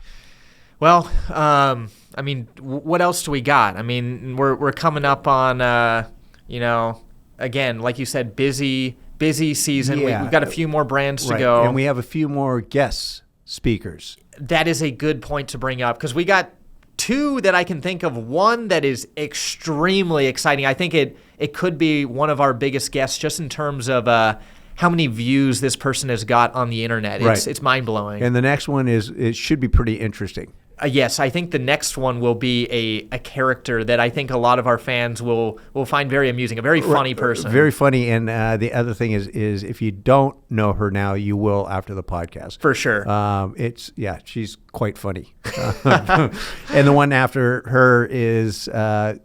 Speaker 2: Well, what else do we got? We're coming up on, again, like you said, busy season.
Speaker 1: Yeah.
Speaker 2: We've got a few more brands to go.
Speaker 1: And we have a few more guest speakers.
Speaker 2: That is a good point to bring up because we got 2 that I can think of. One that is extremely exciting. I think it could be one of our biggest guests just in terms of how many views this person has got on the internet. It's mind-blowing.
Speaker 1: And the next one it should be pretty interesting.
Speaker 2: Yes, I think the next one will be a character that I think a lot of our fans will find very amusing, a very funny person.
Speaker 1: Very funny. And the other thing is if you don't know her now, you will after the podcast.
Speaker 2: For sure.
Speaker 1: She's quite funny. And the one after her is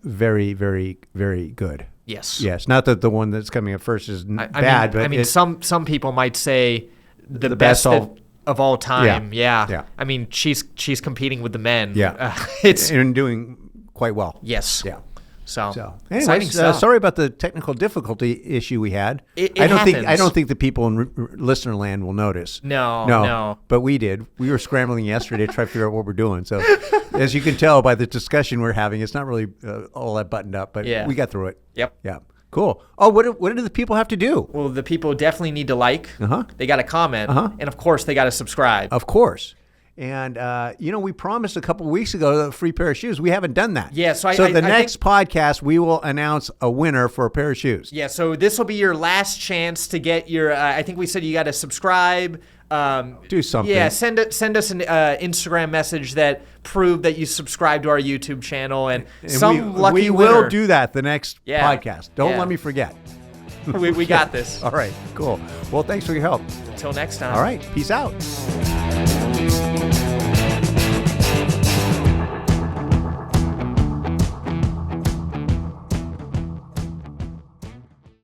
Speaker 1: very, very, very good.
Speaker 2: Yes.
Speaker 1: Yes. Not that the one that's coming up first is bad, but
Speaker 2: some people might say the best of all time. Yeah. I mean, she's competing with the men.
Speaker 1: Yeah. And doing quite well.
Speaker 2: Yes.
Speaker 1: Yeah.
Speaker 2: So
Speaker 1: anyways, sorry about the technical difficulty issue we had.
Speaker 2: I
Speaker 1: don't think the people in listener land will notice.
Speaker 2: No.
Speaker 1: But we did. We were scrambling yesterday to try to figure out what we're doing. So as you can tell by the discussion we're having, it's not really all that buttoned up, but we got through it.
Speaker 2: Yep.
Speaker 1: Yeah. Cool. Oh, what do the people have to do?
Speaker 2: Well, the people definitely need to like. They got to comment. And, of course, they got to subscribe.
Speaker 1: Of course. And, we promised a couple of weeks ago a free pair of shoes. We haven't done that.
Speaker 2: Yeah. So
Speaker 1: the next podcast, we will announce a winner for a pair of shoes.
Speaker 2: Yeah. So this will be your last chance to get your I think we said you got to subscribe.
Speaker 1: Do something.
Speaker 2: Yeah, send us an Instagram message that proved that you subscribe to our YouTube channel, and some lucky
Speaker 1: we
Speaker 2: winner.
Speaker 1: will do that the next podcast. Don't let me forget.
Speaker 2: we got this.
Speaker 1: All right, cool. Well, thanks for your help.
Speaker 2: Until next time.
Speaker 1: All right, peace out.